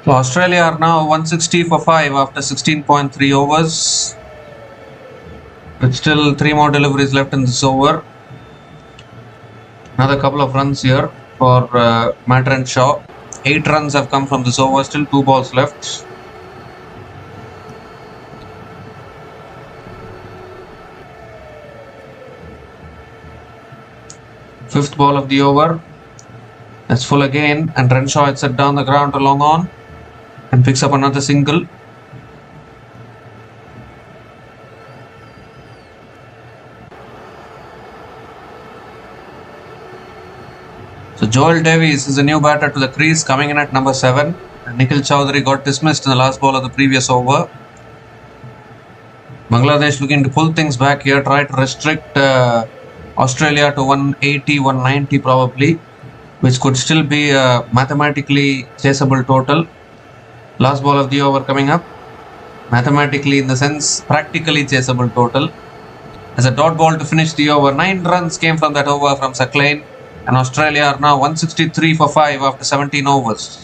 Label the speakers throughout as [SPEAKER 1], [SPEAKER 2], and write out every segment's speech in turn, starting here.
[SPEAKER 1] So Australia are now 160 for 5 after 16.3 overs. With still 3 more deliveries left in this over. Another couple of runs here for Matt Renshaw. 8 runs have come from this over, still 2 balls left. Fifth ball of the over. That's full again, and Renshaw hits it down the ground to long on and picks up another single. So Joel Davies is a new batter to the crease, coming in at number 7. And Nikhil Chowdhury got dismissed in the last ball of the previous over. Bangladesh looking to pull things back here, try to restrict Australia to 180, 190 probably, which could still be a mathematically chaseable total. Last ball of the over coming up. Mathematically in the sense, practically chaseable total. As a dot ball to finish the over. 9 runs came from that over from Sacklane. And Australia are now 163 for 5 after 17 overs.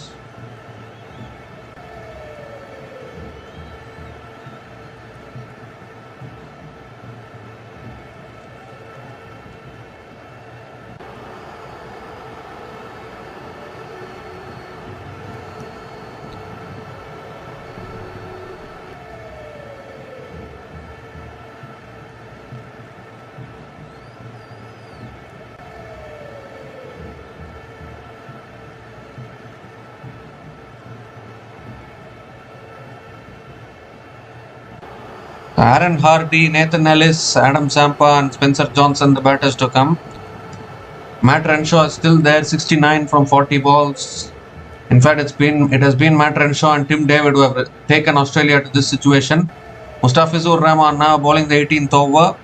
[SPEAKER 1] Aaron Hardy, Nathan Ellis, Adam Zampa and Spencer Johnson, the batters to come. Matt Renshaw is still there, 69 from 40 balls. In fact, it has been Matt Renshaw and Tim David who have taken Australia to this situation. Mustafizur Rahman now bowling the 18th over.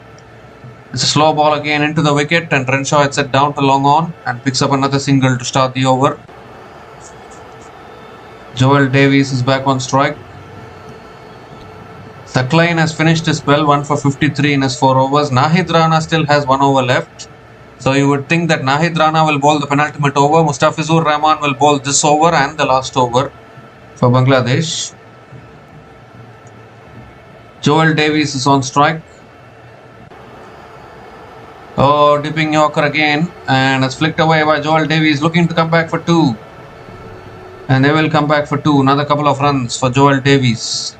[SPEAKER 1] It's a slow ball again into the wicket, and Renshaw hits it down to long on and picks up another single to start the over. Joel Davies is back on strike. Sacklane has finished his spell, 1 for 53 in his 4 overs. Nahid Rana still has 1 over left. So you would think that Nahid Rana will bowl the penultimate over. Mustafizur Rahman will bowl this over and the last over for Bangladesh. Joel Davies is on strike. Oh, dipping Yorker again, and it's flicked away by Joel Davies, looking to come back for 2. And they will come back for 2. Another couple of runs for Joel Davies.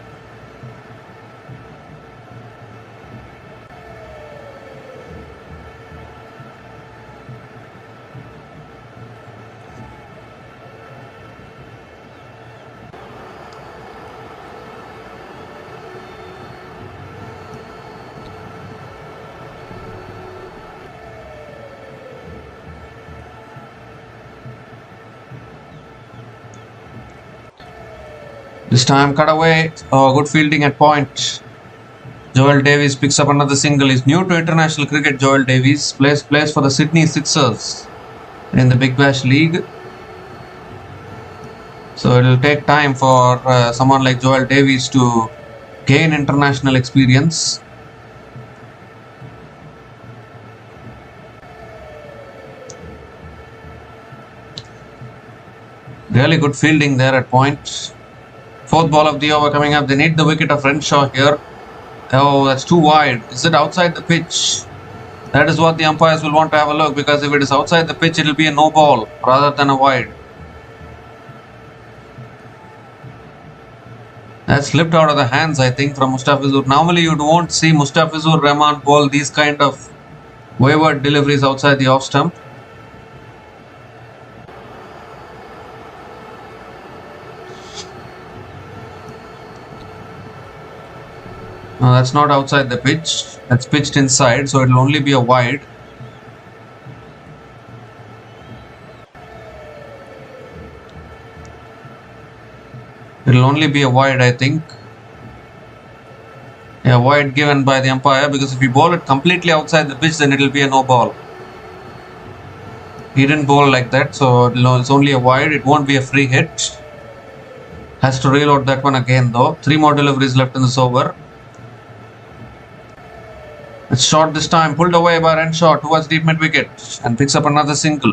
[SPEAKER 1] This time cut away. Oh, good fielding at point. Joel Davies picks up another single. He's new to international cricket. Joel Davies plays for the Sydney Sixers in the Big Bash League. So it will take time for someone like Joel Davies to gain international experience. Really good fielding there at point. 4th ball of the over coming up. They need the wicket of Renshaw here. Oh, that's too wide. Is it outside the pitch? That is what the umpires will want to have a look, because if it is outside the pitch, it will be a no ball rather than a wide. That slipped out of the hands, I think, from Mustafizur. Normally, you won't see Mustafizur Rahman bowl these kind of wayward deliveries outside the off stump. No, that's not outside the pitch. That's pitched inside, so it will only be a wide. It will only be a wide, I think. Yeah, wide given by the umpire, because if you bowl it completely outside the pitch, then it will be a no ball. He didn't bowl like that, so it's only a wide. It won't be a free hit. Has to reload that one again though. 3 more deliveries left in this over. It's short this time, pulled away by Renshaw towards deep mid wicket and picks up another single.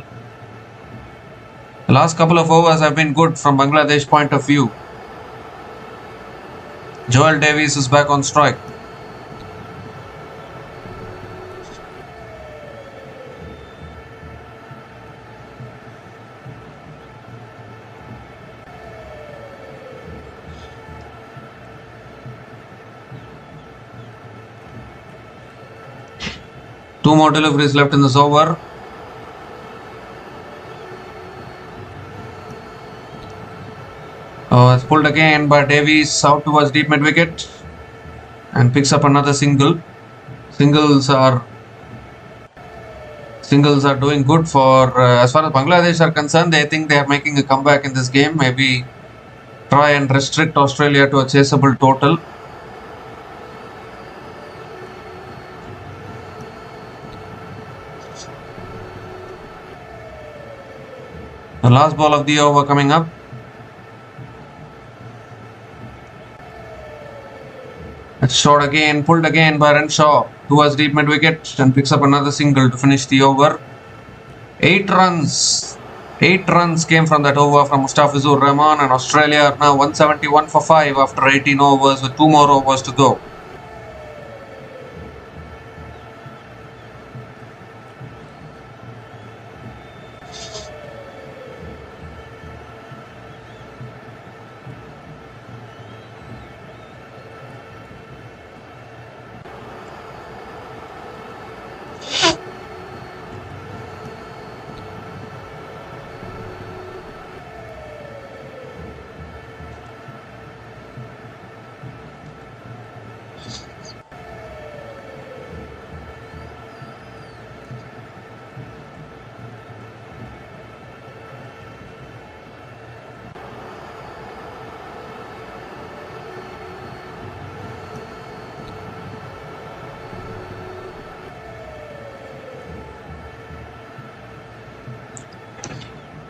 [SPEAKER 1] The last couple of overs have been good from Bangladesh point of view. Joel Davies is back on strike. Two more deliveries left in this over. It's pulled again by Davies out towards deep mid wicket and picks up another single. Singles are doing good for as far as Bangladesh are concerned. They think they are making a comeback in this game. Maybe try and restrict Australia to a chaseable total. The last ball of the over coming up. It's short again, pulled again by Renshaw towards deep mid wicket and picks up another single to finish the over. 8 runs. 8 runs came from that over from Mustafizur Rahman, and Australia are now 171 for 5 after 18 overs with 2 more overs to go.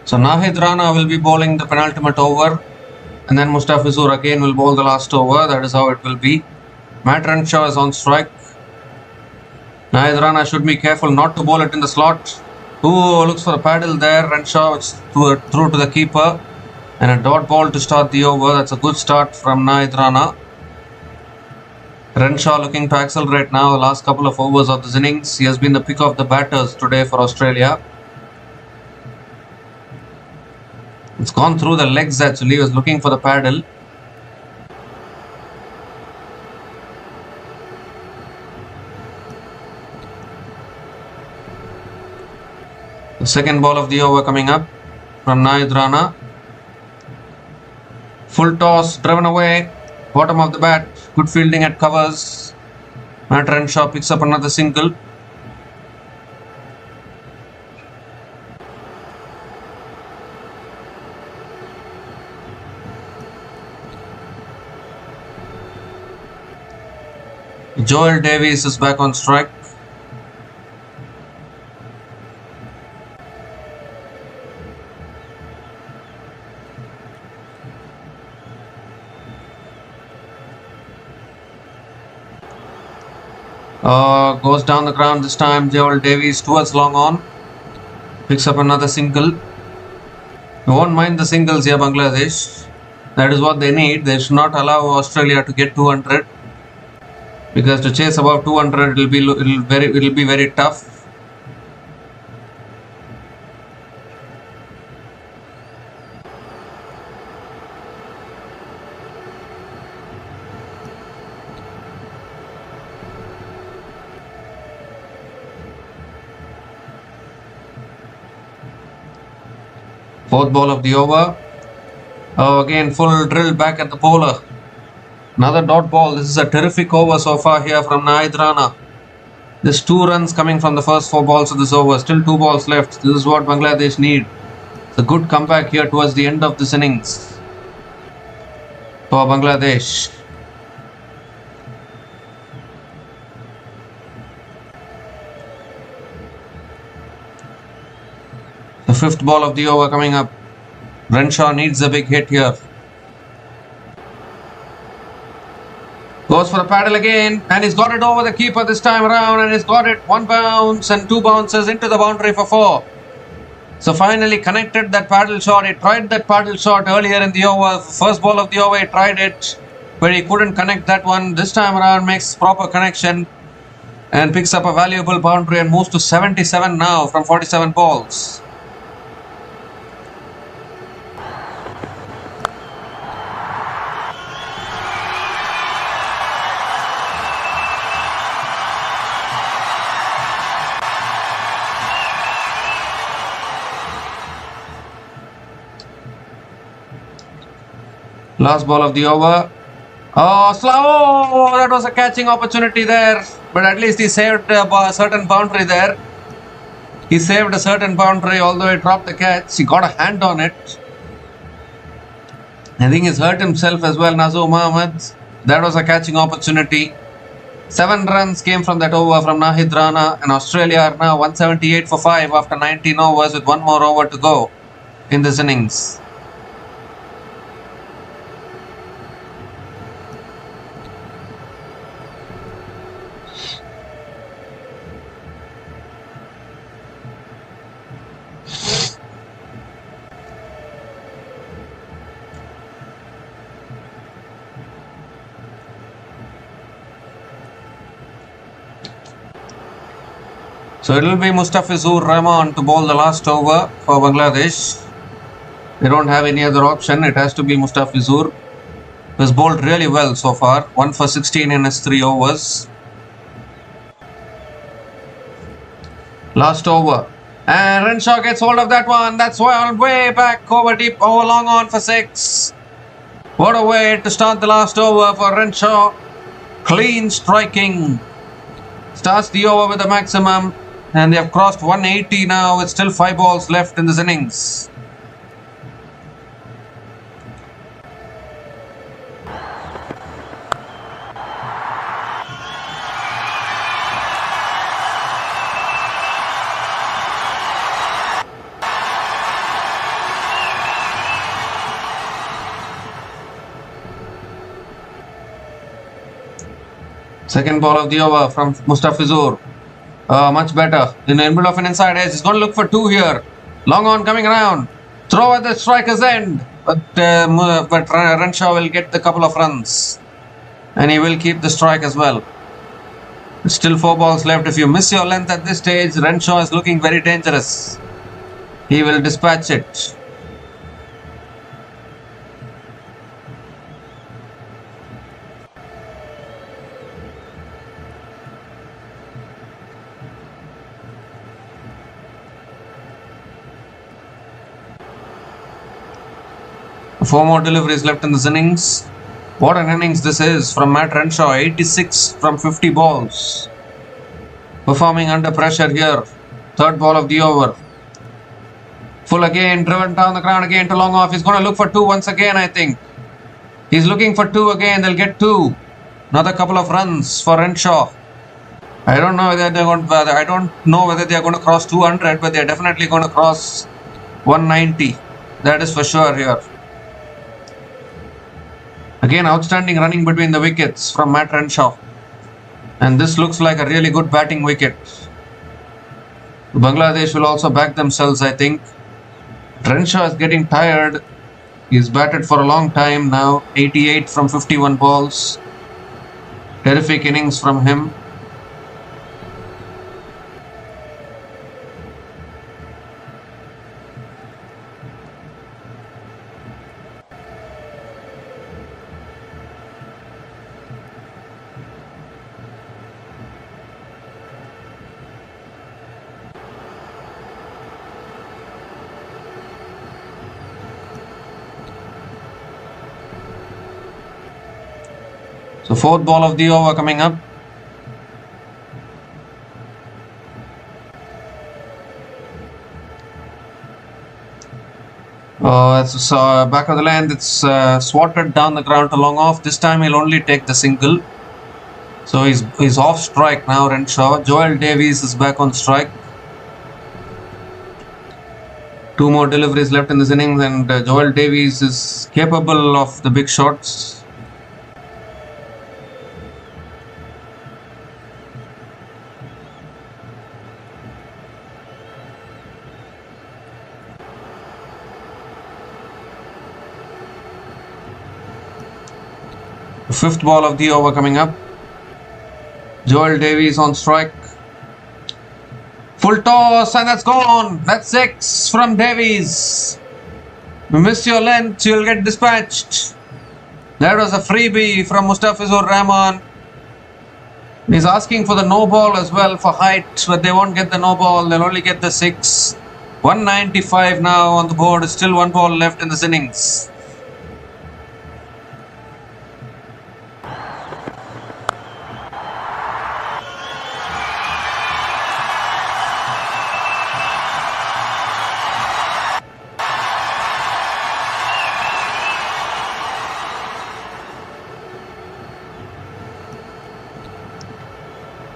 [SPEAKER 1] So Nahid Rana will be bowling the penultimate over, and then Mustafizur again will bowl the last over. That is how it will be. Matt Renshaw is on strike. Nahid Rana should be careful not to bowl it in the slot. Looks for a paddle there. Renshaw through to the keeper, and a dot ball to start the over. That's a good start from Nahid Rana. Renshaw looking to accelerate now. The last couple of overs of this innings, he has been the pick of the batters today for Australia. It's gone through the legs actually. He was looking for the paddle. The second ball of the over coming up from Nahid Rana. Full toss, driven away. Bottom of the bat. Good fielding at covers. Matt Renshaw picks up another single. Joel Davies is back on strike. Goes down the ground this time. Joel Davies towards long on. Picks up another single. You won't mind the singles here, Bangladesh. That is what they need. They should not allow Australia to get 200. Because to chase above 200 it'll be very tough. Fourth ball of the over. Again full drill back at the bowler. Another dot ball. This is a terrific over so far here from Nahid Rana. There's 2 runs coming from the first 4 balls of this over. Still 2 balls left. This is what Bangladesh need. It's a good comeback here towards the end of this innings for Bangladesh. The 5th ball of the over coming up. Renshaw needs a big hit here. Goes for a paddle again, and he's got it over the keeper this time around, and he's got it. 1 bounce and 2 bounces into the boundary for 4. So finally connected that paddle shot. He tried that paddle shot earlier in the over. First ball of the over, he tried it, but he couldn't connect that one. This time around, makes proper connection and picks up a valuable boundary and moves to 77 now from 47 balls. Last ball of the over. Oh, slow! Oh, that was a catching opportunity there. But at least he saved a certain boundary there. He saved a certain boundary, although he dropped the catch. He got a hand on it. I think he's hurt himself as well, Nazur Mohammed. That was a catching opportunity. 7 runs came from that over from Nahid Rana. And Australia are now 178 for 5 after 19 overs with 1 more over to go in this innings. So it will be Mustafizur Rahman to bowl the last over for Bangladesh. They don't have any other option. It has to be Mustafizur. He has bowled really well so far. 1 for 16 in his 3 overs. Last over. And Renshaw gets hold of that one. That's way back over deep, over long on for 6. What a way to start the last over for Renshaw. Clean striking. Starts the over with the maximum. And they have crossed 180 now with still 5 balls left in this innings. Second ball of the over from Mustafizur. Much better. In the middle of an inside edge. He's going to look for 2 here. Long on coming around. Throw at the striker's end. But Renshaw will get the couple of runs. And he will keep the strike as well. Still 4 balls left. If you miss your length at this stage, Renshaw is looking very dangerous. He will dispatch it. Four more deliveries left in this innings. What an innings this is from Matt Renshaw. 86 from 50 balls. Performing under pressure here. Third ball of the over. Full again. Driven down the ground again to long off. He's going to look for 2 once again, I think. He's looking for 2 again. They'll get 2. Another couple of runs for Renshaw. I don't know whether they're going to cross 200, but they're definitely going to cross 190. That is for sure here. Again, outstanding running between the wickets from Matt Renshaw. And this looks like a really good batting wicket. Bangladesh will also back themselves, I think. Renshaw is getting tired. He's batted for a long time now. 88 from 51 balls. Terrific innings from him. So fourth ball of the over coming up. It's back of the length. It's swatted down the ground to long off. This time he'll only take the single. So he's off strike now, Renshaw. Joel Davies is back on strike. 2 more deliveries left in this innings, and Joel Davies is capable of the big shots. fifth ball of the over coming up. Joel Davies on strike. Full toss and that's gone. That's 6 from Davies. You miss your length, you'll get dispatched. That was a freebie from Mustafizur Rahman. He's asking for the no ball as well for height, but they won't get the no ball. They'll only get the 6. 195 now on the board. Still one ball left in this innings.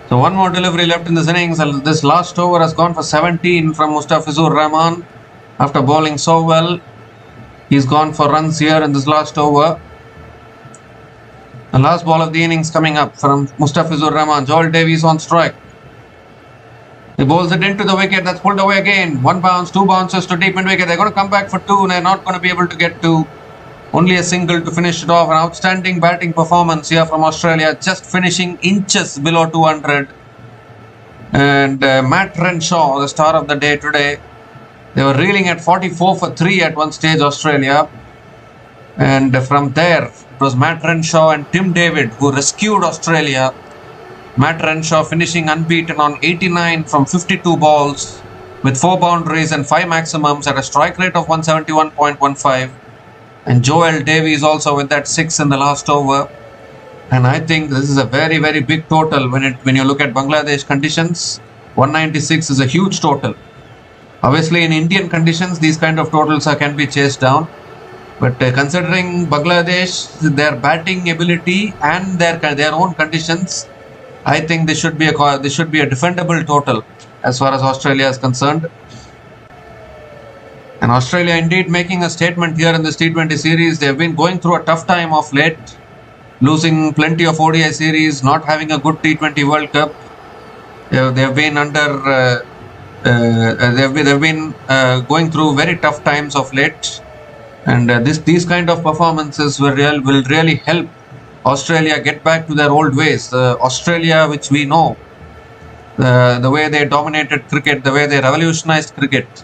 [SPEAKER 1] So one more delivery left in this innings. This last over has gone for 17 from Mustafizur Rahman. After bowling so well, he's gone for runs here in this last over. The last ball of the innings coming up from Mustafizur Rahman. Joel Davies on strike. He bowls it into the wicket. That's pulled away again. 1 bounce, 2 bounces to deep mid wicket. They're going to come back for 2 and they're not going to be able to get 2. Only a single to finish it off. An outstanding batting performance here from Australia. Just finishing inches below 200. And Matt Renshaw, the star of the day today. They were reeling at 44 for 3 at one stage, Australia. And from there, it was Matt Renshaw and Tim David who rescued Australia. Matt Renshaw finishing unbeaten on 89 from 52 balls with 4 boundaries and 5 maximums at a strike rate of 171.15. And Joel Davies also with that 6 in the last over. And I think this is a very, very big total when you look at Bangladesh conditions. 196 is a huge total. Obviously, in Indian conditions, these kind of totals can be chased down. But considering Bangladesh, their batting ability and their own conditions, I think this should be a defendable total as far as Australia is concerned. And Australia indeed making a statement here in this T20 series. They have been going through a tough time of late, losing plenty of ODI series, not having a good T20 World Cup. They have been going through very tough times of late, and these kind of performances will really help Australia get back to their old ways. Australia, which we know, the way they dominated cricket, the way they revolutionized cricket.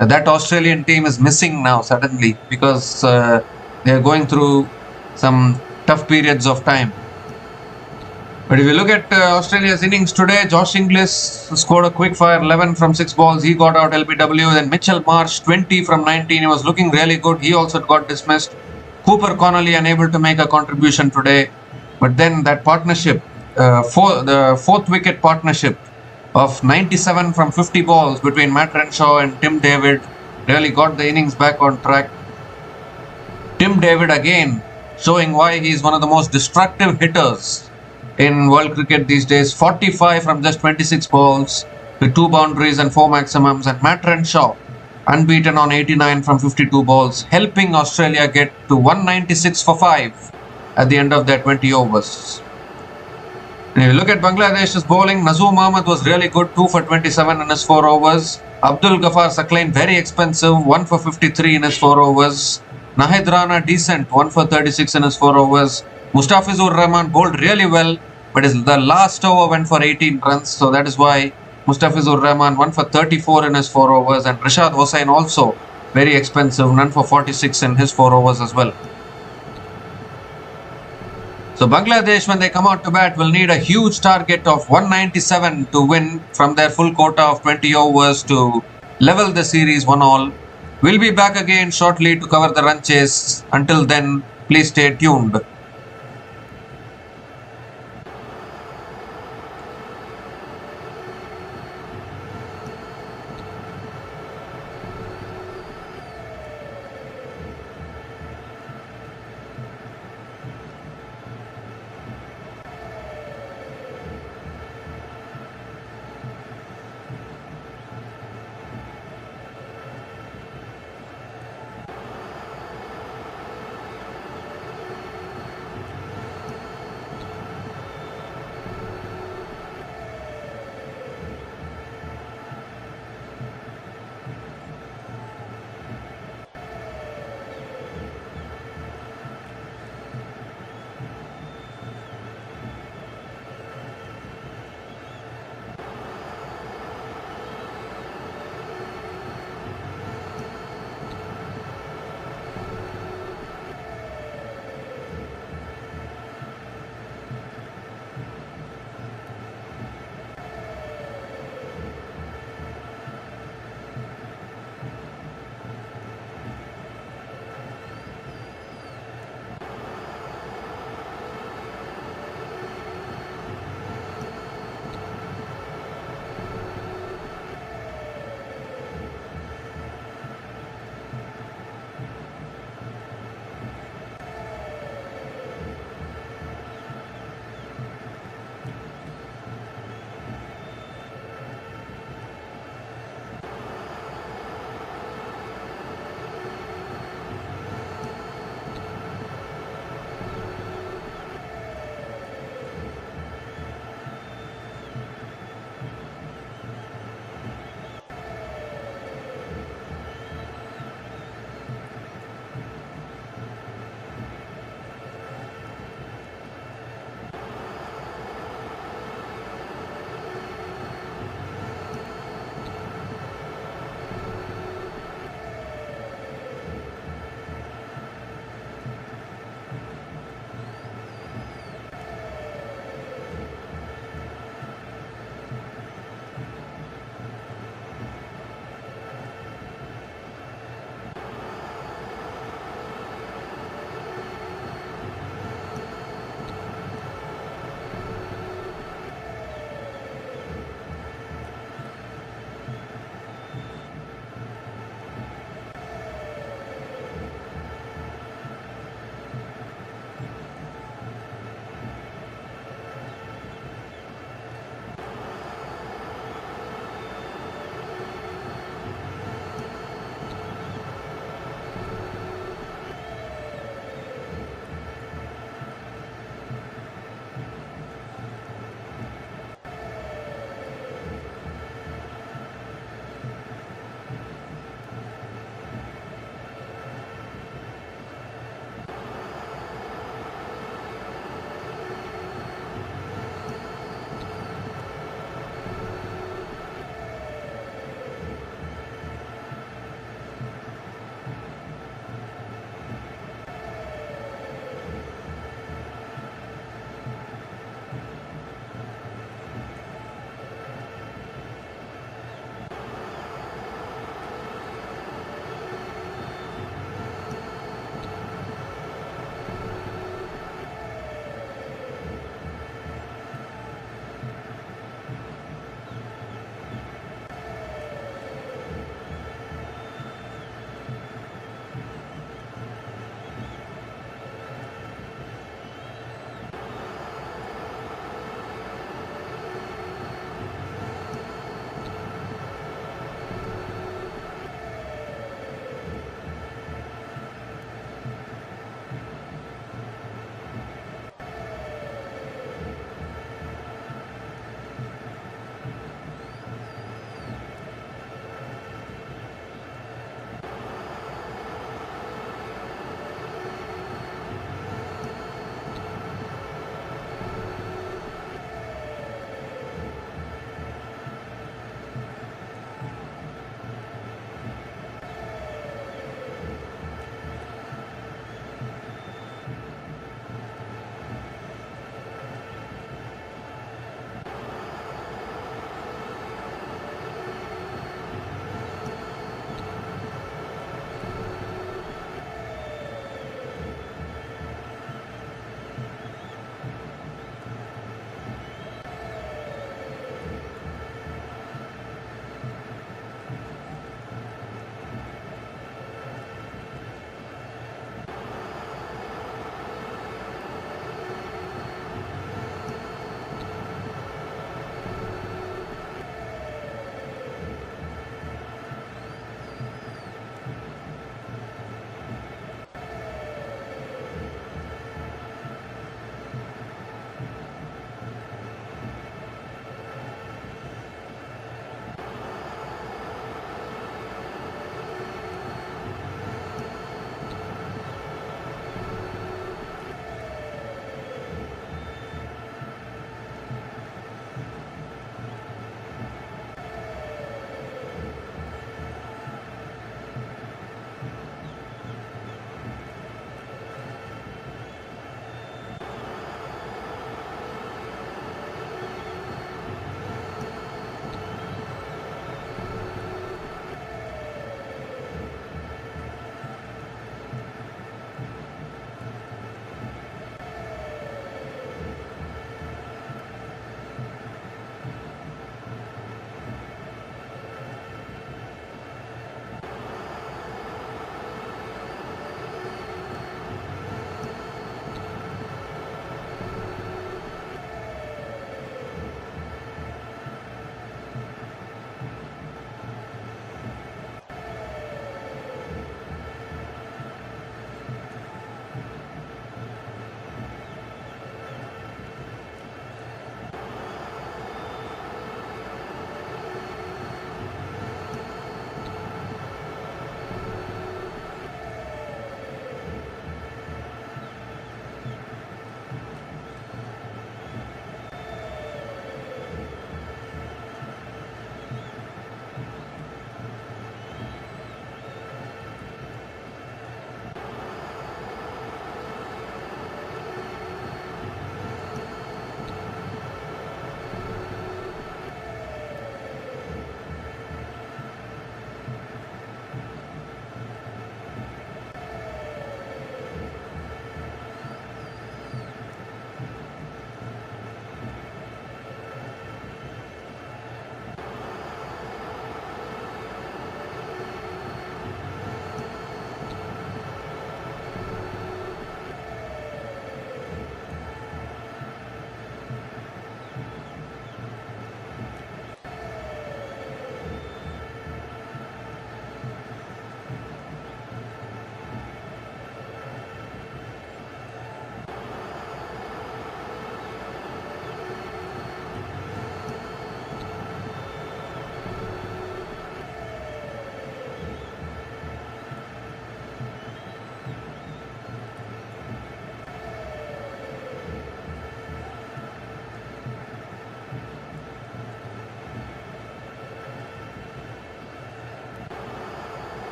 [SPEAKER 1] That Australian team is missing now suddenly because they are going through some tough periods of time. But if you look at Australia's innings today, Josh Inglis scored a quick fire 11 from 6 balls. He got out LBW. Then Mitchell Marsh 20 from 19. He was looking really good. He also got dismissed. Cooper Connolly unable to make a contribution today. But then that partnership, the 4th wicket partnership of 97 from 50 balls between Matt Renshaw and Tim David really got the innings back on track. Tim David again showing why he is one of the most destructive hitters in world cricket these days. 45 from just 26 balls with 2 boundaries and 4 maximums. And Matt Renshaw unbeaten on 89 from 52 balls, helping Australia get to 196 for 5 at the end of their 20 overs. And if you look at Bangladesh's bowling, Nazoom Ahmed was really good, 2 for 27 in his 4 overs. Abdul Ghaffar Sakleen very expensive, 1 for 53 in his 4 overs. Nahid Rana decent, 1 for 36 in his 4 overs. Mustafizur Rahman bowled really well, but the last over went for 18 runs. So that is why Mustafizur Rahman 1 for 34 in his 4 overs. And Rashad Hossain also very expensive, none for 46 in his 4 overs as well. So Bangladesh, when they come out to bat, will need a huge target of 197 to win from their full quota of 20 overs to level the series 1-all. We'll be back again shortly to cover the run chase. Until then, please stay tuned.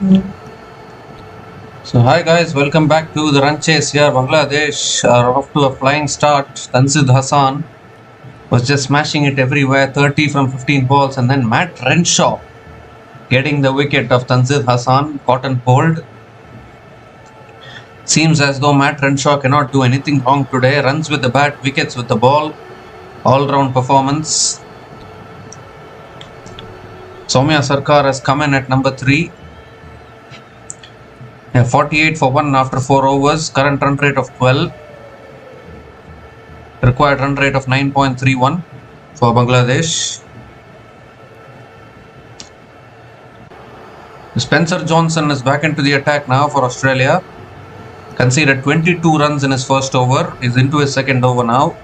[SPEAKER 1] So hi guys, welcome back to the run chase here. Bangladesh are off to a flying start. Tanzid Hassan was just smashing it everywhere, 30 from 15 balls, and then Matt Renshaw getting the wicket of Tanzid Hassan, caught and bowled. Seems as though Matt Renshaw cannot do anything wrong today. Runs with the bat, wickets with the ball. All-round performance. Soumya Sarkar has come in at number 3. 48 for 1 after 4 overs. Current run rate of 12. Required run rate of 9.31 for Bangladesh. Spencer Johnson is back into the attack now for Australia. Conceded 22 runs in his first over. He's into his second over now.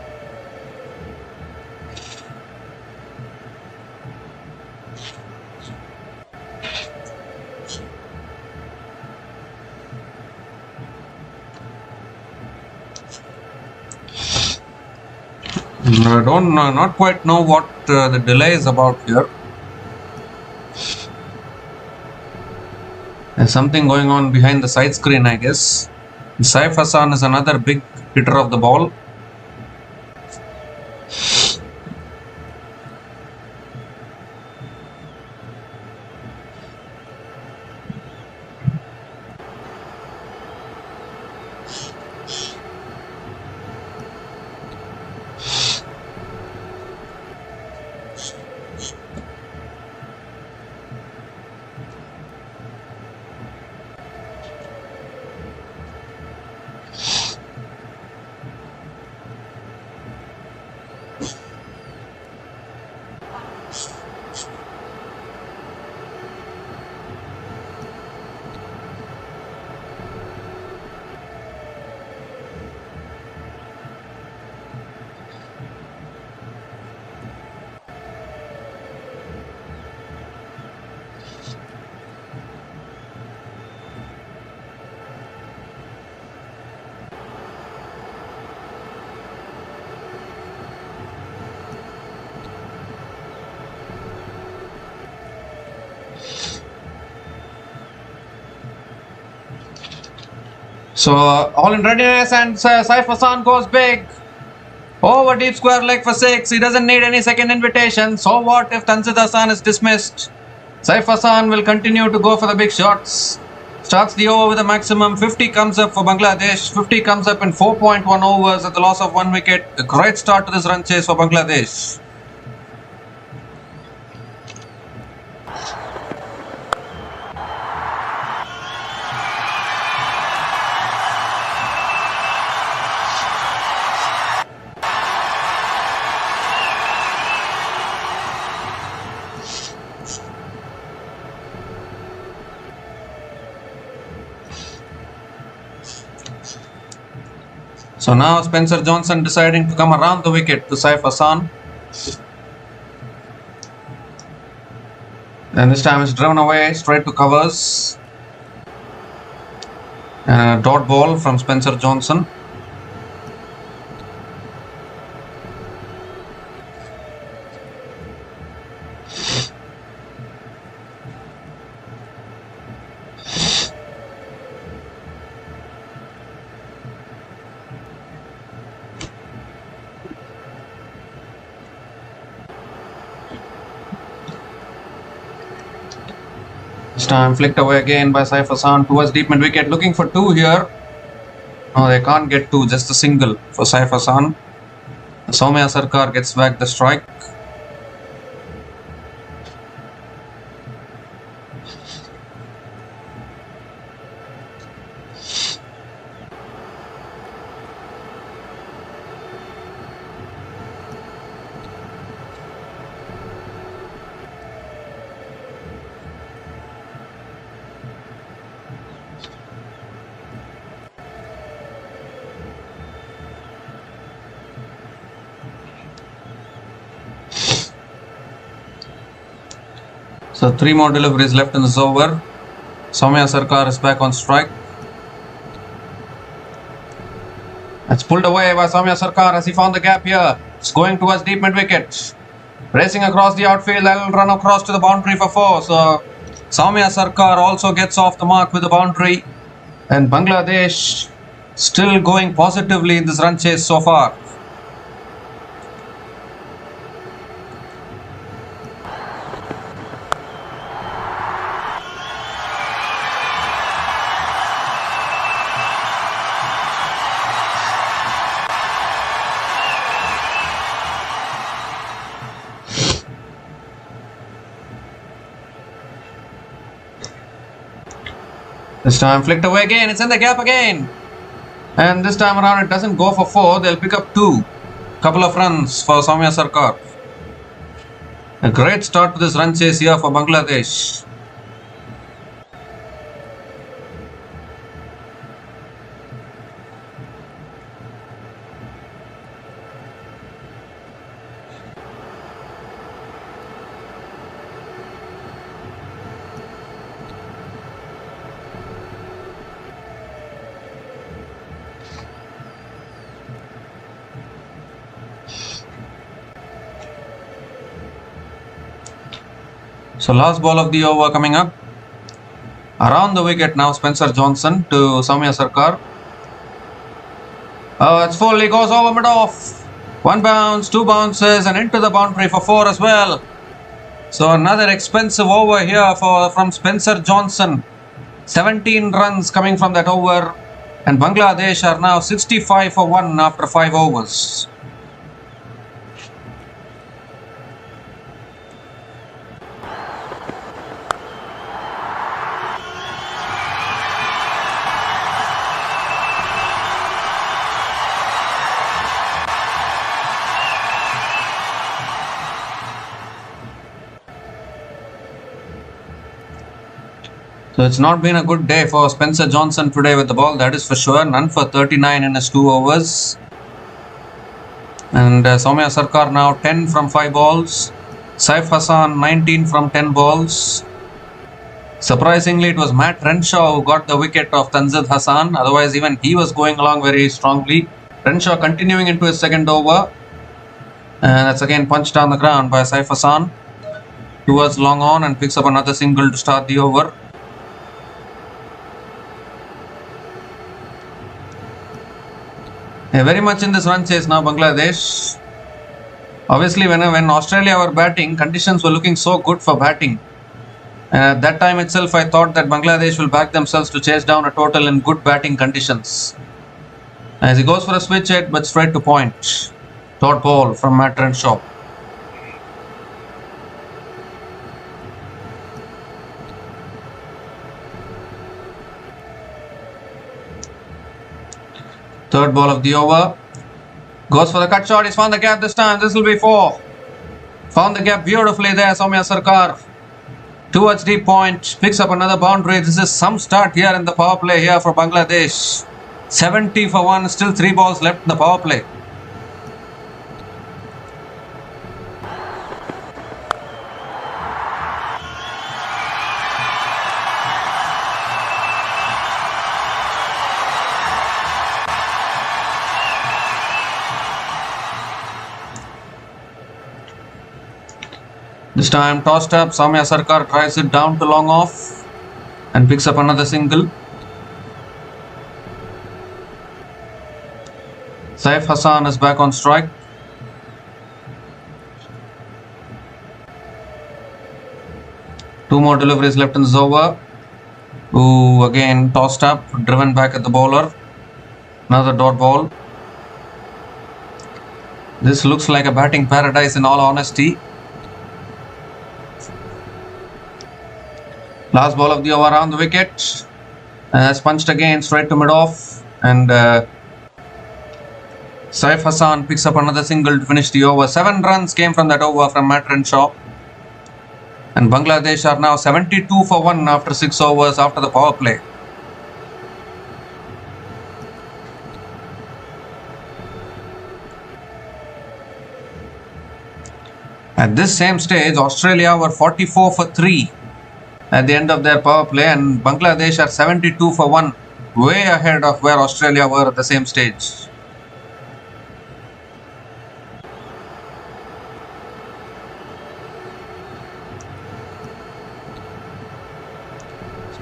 [SPEAKER 1] I don't not quite know what the delay is about here. There's something going on behind the side screen, I guess. Saif Hassan is another big hitter of the ball. So all in readiness, and Saif Hassan goes big. Over deep square leg for 6. He doesn't need any second invitation. So what if Tanzid Hassan is dismissed? Saif Hassan will continue to go for the big shots. Starts the over with a maximum. 50 comes up for Bangladesh. 50 comes up in 4.1 overs at the loss of 1 wicket. A great start to this run chase for Bangladesh. So now Spencer Johnson deciding to come around the wicket to Saif Hassan. And this time it's driven away straight to covers. And a dot ball from Spencer Johnson. This time flicked away again by Saif Hassan towards deep mid wicket, looking for 2 here. No, they can't get 2, just a single for Saif Hassan. Soumya Sarkar gets back the strike. So 3 more deliveries left in this over. Soumya Sarkar is back on strike. It's pulled away by Soumya Sarkar as he found the gap here. It's going towards deep mid wicket. Racing across the outfield, that'll run across to the boundary for 4. So Soumya Sarkar also gets off the mark with a boundary. And Bangladesh still going positively in this run chase so far. This time flicked away again, it's in the gap again. And this time around it doesn't go for 4, they'll pick up 2. Couple of runs for Soumya Sarkar. A great start to this run chase here for Bangladesh. So last ball of the over coming up. Around the wicket now, Spencer Johnson to Soumya Sarkar. It's full, he goes over mid-off. 1 bounce, 2 bounces and into the boundary for 4 as well. So another expensive over here from Spencer Johnson. 17 runs coming from that over. And Bangladesh are now 65 for 1 after 5 overs. So it's not been a good day for Spencer Johnson today with the ball, that is for sure. None for 39 in his 2 overs. And Soumya Sarkar now 10 from 5 balls. Saif Hassan 19 from 10 balls. Surprisingly, it was Matt Renshaw who got the wicket of Tanzid Hassan. Otherwise, even he was going along very strongly. Renshaw continuing into his 2nd over. And that's again punched down the ground by Saif Hassan. Towards long on and picks up another single to start the over. Very much in this run chase now, Bangladesh. Obviously, when Australia were batting, conditions were looking so good for batting. At that time itself, I thought that Bangladesh will back themselves to chase down a total in good batting conditions. As he goes for a switch hit, but straight to point. Dot ball from Matt Renshaw. Third ball of the over. Goes for the cut shot. He's found the gap this time. This will be 4. Found the gap beautifully there, Soumya Sarkar. Towards deep point. Picks up another boundary. This is some start here in the power play here for Bangladesh. 70 for 1. Still 3 balls left in the power play. This time tossed up, Soumya Sarkar tries it down to long off and picks up another single. Saif Hassan is back on strike. Two more deliveries left in this over. Ooh, again tossed up, driven back at the bowler. Another dot ball. This looks like a batting paradise in all honesty. Last ball of the over around the wicket. Has punched again straight to mid-off. And Saif Hassan picks up another single to finish the over. 7 runs came from that over from Matt Renshaw. And Bangladesh are now 72 for 1 after 6 overs after the power play. At this same stage, Australia were 44 for 3 at the end of their power play, and Bangladesh are 72 for 1, way ahead of where Australia were at the same stage.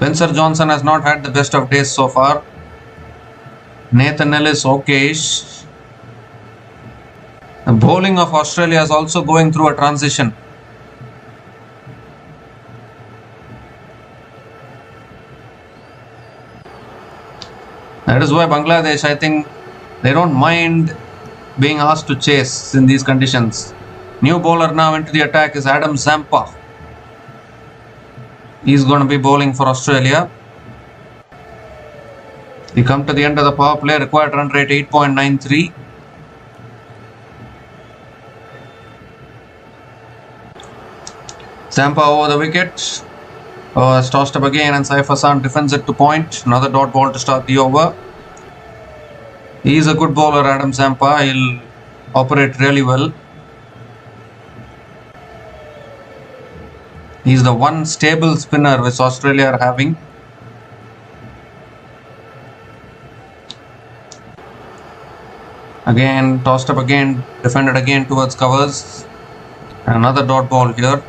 [SPEAKER 1] Spencer Johnson has not had the best of days so far. Nathan Ellis okayish. The bowling of Australia is also going through a transition. That is why Bangladesh, I think, they don't mind being asked to chase in these conditions. New bowler now into the attack is Adam Zampa. He's going to be bowling for Australia. We come to the end of the power play. Required run rate 8.93. Zampa over the wicket. It's tossed up again and Saif Hassan defends it to point. Another dot ball to start the over. He is a good bowler, Adam Zampa. He'll operate really well. He's the one stable spinner which Australia are having. Again, tossed up again, defended again towards covers. And another dot ball here.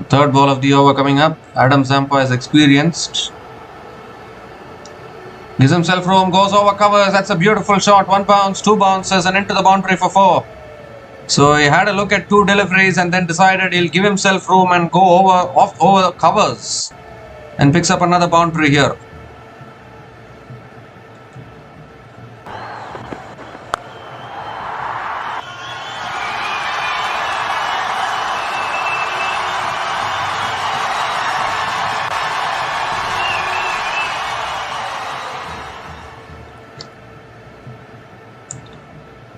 [SPEAKER 1] Third ball of the over coming up. Adam Zampa is experienced. Gives himself room, goes over covers. That's a beautiful shot. 1 bounce, 2 bounces, and into the boundary for 4. So he had a look at 2 deliveries and then decided he'll give himself room and go over covers and picks up another boundary here.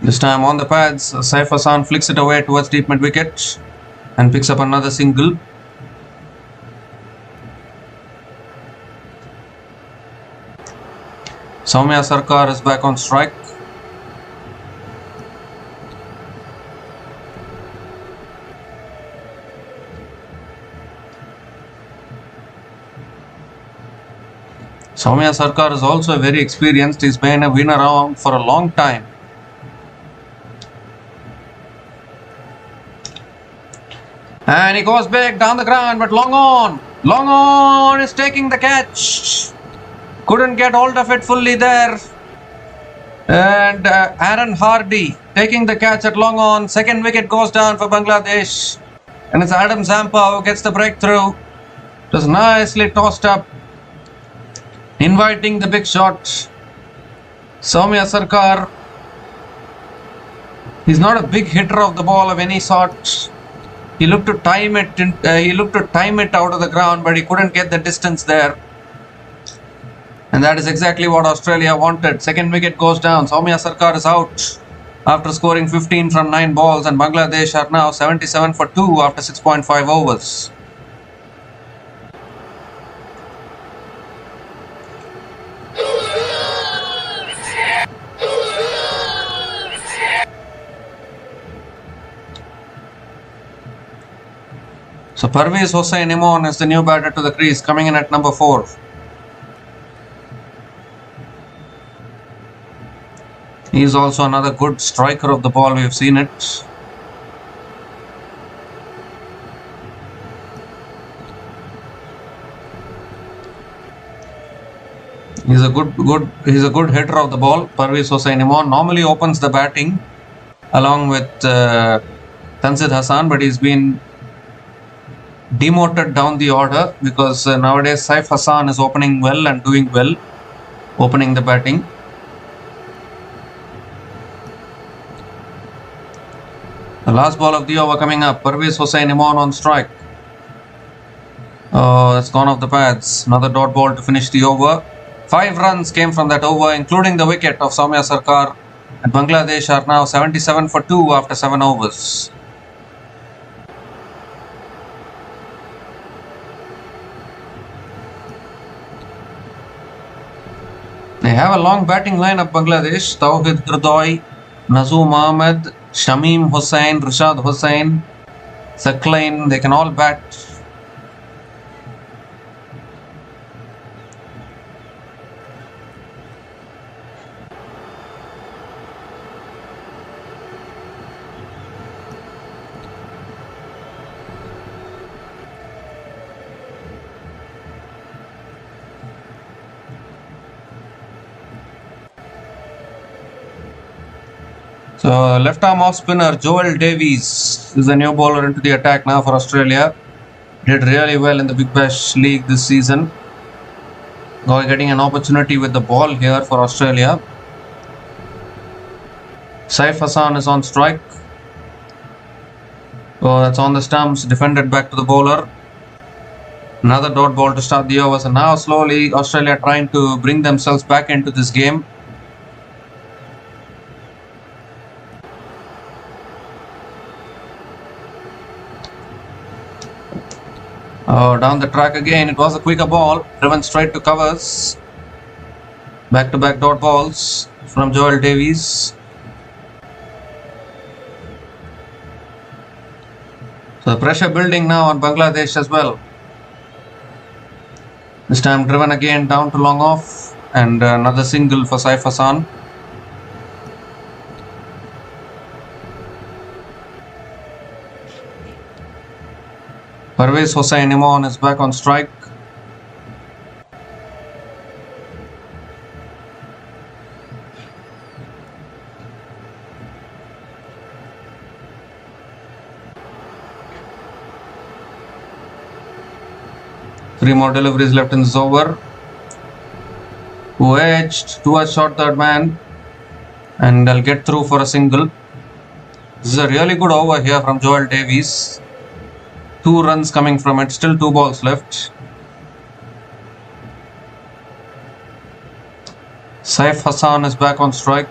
[SPEAKER 1] This time on the pads, Saif Hassan flicks it away towards deep mid wicket and picks up another single. Soumya Sarkar is back on strike. Soumya Sarkar is also very experienced. He's been around for a long time. And he goes big down the ground, but long on is taking the catch. Couldn't get hold of it fully there. And Aaron Hardy taking the catch at long on. Second wicket goes down for Bangladesh. And it's Adam Zampa who gets the breakthrough. It was nicely tossed up, inviting the big shot. Soumya Sarkar, he's not a big hitter of the ball of any sort. He looked to time it. Out of the ground, but he couldn't get the distance there. And that is exactly what Australia wanted. Second wicket goes down. Soumya Sarkar is out after scoring 15 from 9 balls, and Bangladesh are now 77 for 2 after 6.5 overs. So Parvez Hossain Imon is the new batter to the crease, coming in at number 4. He is also another good striker of the ball. We have seen it. He's a good hitter of the ball. Parvez Hossain Imon normally opens the batting along with Tanzid Hassan, but he's been demoted down the order because nowadays Saif Hassan is opening well and doing well, opening the batting. The last ball of the over coming up. Parvez Hossain Imon on strike. Oh, it's gone off the pads. Another dot ball to finish the over. 5 runs came from that over, including the wicket of Soumya Sarkar, and Bangladesh are now 77 for 2 after 7 overs. They have a long batting lineup, Bangladesh. Tawhid Hirdoy, Nazoom Ahmed, Shamim Hussain, Rashad Hussain, Saklain. They can all bat. So left arm off spinner Joel Davies is the new bowler into the attack now for Australia. Did really well in the Big Bash League this season. Getting an opportunity with the ball here for Australia. Saif Hassan is on strike. So that's on the stumps, defended back to the bowler. Another dot ball to start the overs, and now slowly Australia trying to bring themselves back into this game. Down the track again, it was a quicker ball, driven straight to covers. Back-to-back dot balls from Joel Davies. So the pressure building now on Bangladesh as well. This time driven again down to long off, and another single for Saif Hassan. Parvez Hossain Imran is back on strike. Three more deliveries left in this over. Who edged towards short third man, and I'll get through for a single. This is a really good over here from Joel Davies. 2 runs coming from it, still 2 balls left. Saif Hassan is back on strike.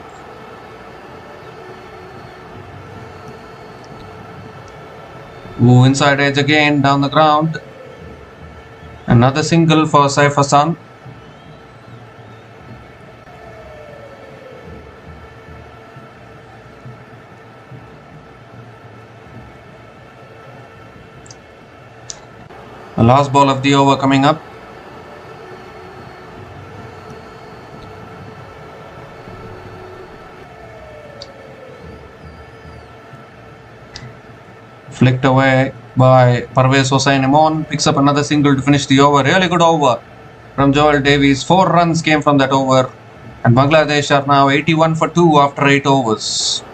[SPEAKER 1] Inside edge again, down the ground. Another single for Saif Hassan. The last ball of the over coming up. Flicked away by Parvez Hossain Imran. Picks up another single to finish the over. Really good over from Joel Davies. 4 runs came from that over. And Bangladesh are now 81 for 2 after 8 overs.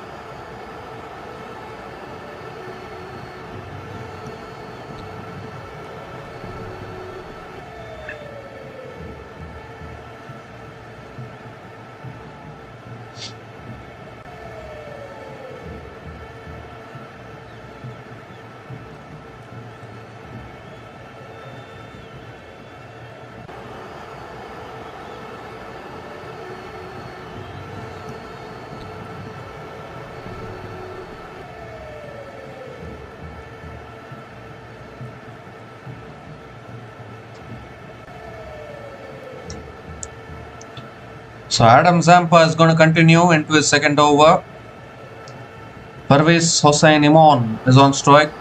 [SPEAKER 1] So Adam Zampa is going to continue into his second over. Parvez Hossain Imran is on strike.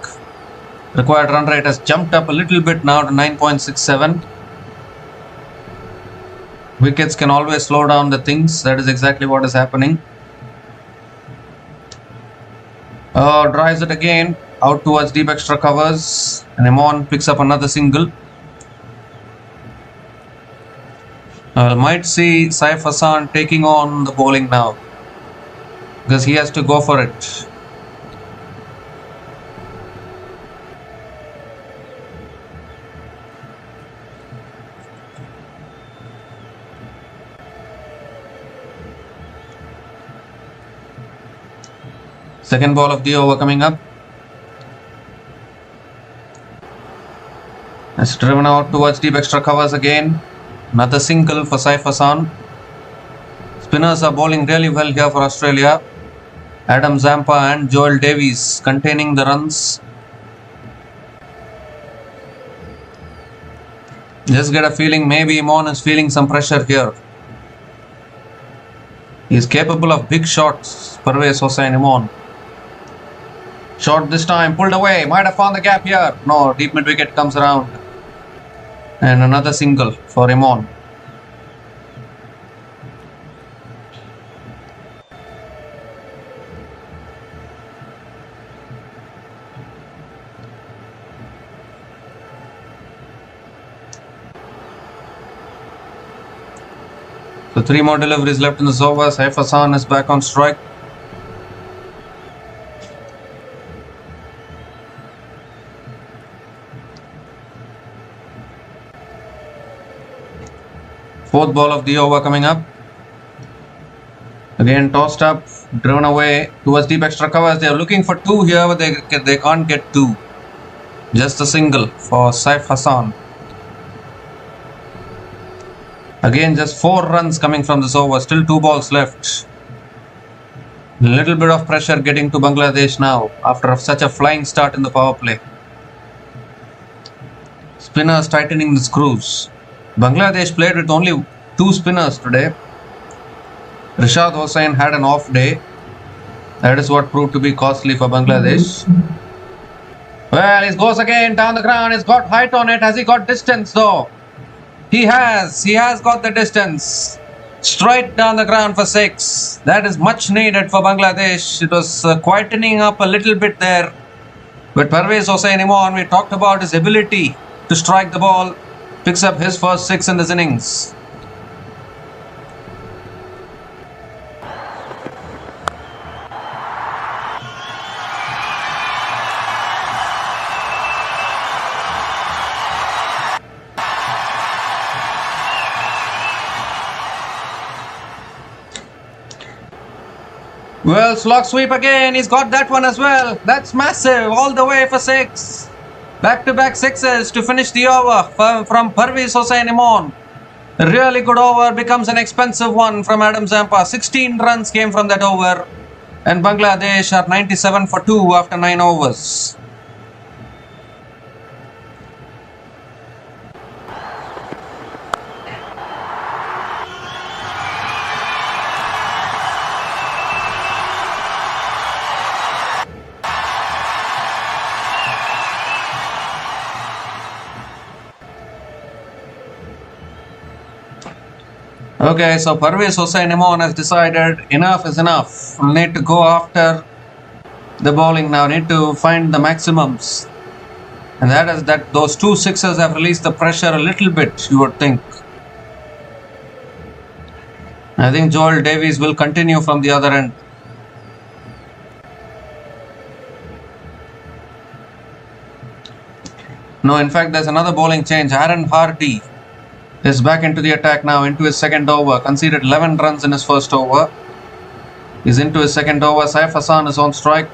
[SPEAKER 1] Required run rate has jumped up a little bit now to 9.67. Wickets can always slow down the things. That is exactly what is happening. Drives it again out towards deep extra covers, and Imran picks up another single. Might see Saif Hassan taking on the bowling now, because he has to go for it. Second ball of the over coming up. It's driven out towards deep extra covers again. Another single for Saif Hassan. Spinners are bowling really well here for Australia. Adam Zampa and Joel Davies containing the runs. Just get a feeling maybe Imran is feeling some pressure here. He is capable of big shots, Parvez Hossain Imran. Shot this time, pulled away, might have found the gap here. No, deep mid wicket comes around. And another single for Imran. So 3 more deliveries left in this over. Saif Hassan is back on strike. Fourth ball of the over coming up. Again tossed up, driven away towards deep extra covers. They are looking for two here, but they can't get two. Just a single for Saif Hassan. Again, just 4 runs coming from this over. Still 2 balls left. Little bit of pressure getting to Bangladesh now after such a flying start in the power play. Spinners tightening the screws. Bangladesh played with only 2 spinners today. Rishad Hossain had an off day. That is what proved to be costly for Bangladesh. Well, he goes again down the ground. He's got height on it. Has he got distance though? He has got the distance. Straight down the ground for 6. That is much needed for Bangladesh. It was quietening up a little bit there. But Parvez Hossain Imran, we talked about his ability to strike the ball. Picks up his first 6 in this innings. Well, slog sweep again. He's got that one as well. That's massive. All the way for 6. Back-to-back 6s to finish the over from Parvez Hossain Imran. A really good over becomes an expensive one from Adam Zampa. 16 runs came from that over. And Bangladesh are 97 for 2 after 9 overs. Okay, so Parvez Hossain Imran has decided enough is enough. We'll need to go after the bowling now. Need to find the maximums. And those 2 sixes have released the pressure a little bit, you would think. I think Joel Davies will continue from the other end. No, in fact, there's another bowling change. Aaron Hardy is back into the attack now, into his second over. Conceded 11 runs in his first over. He's into his second over. Saif Hassan is on strike.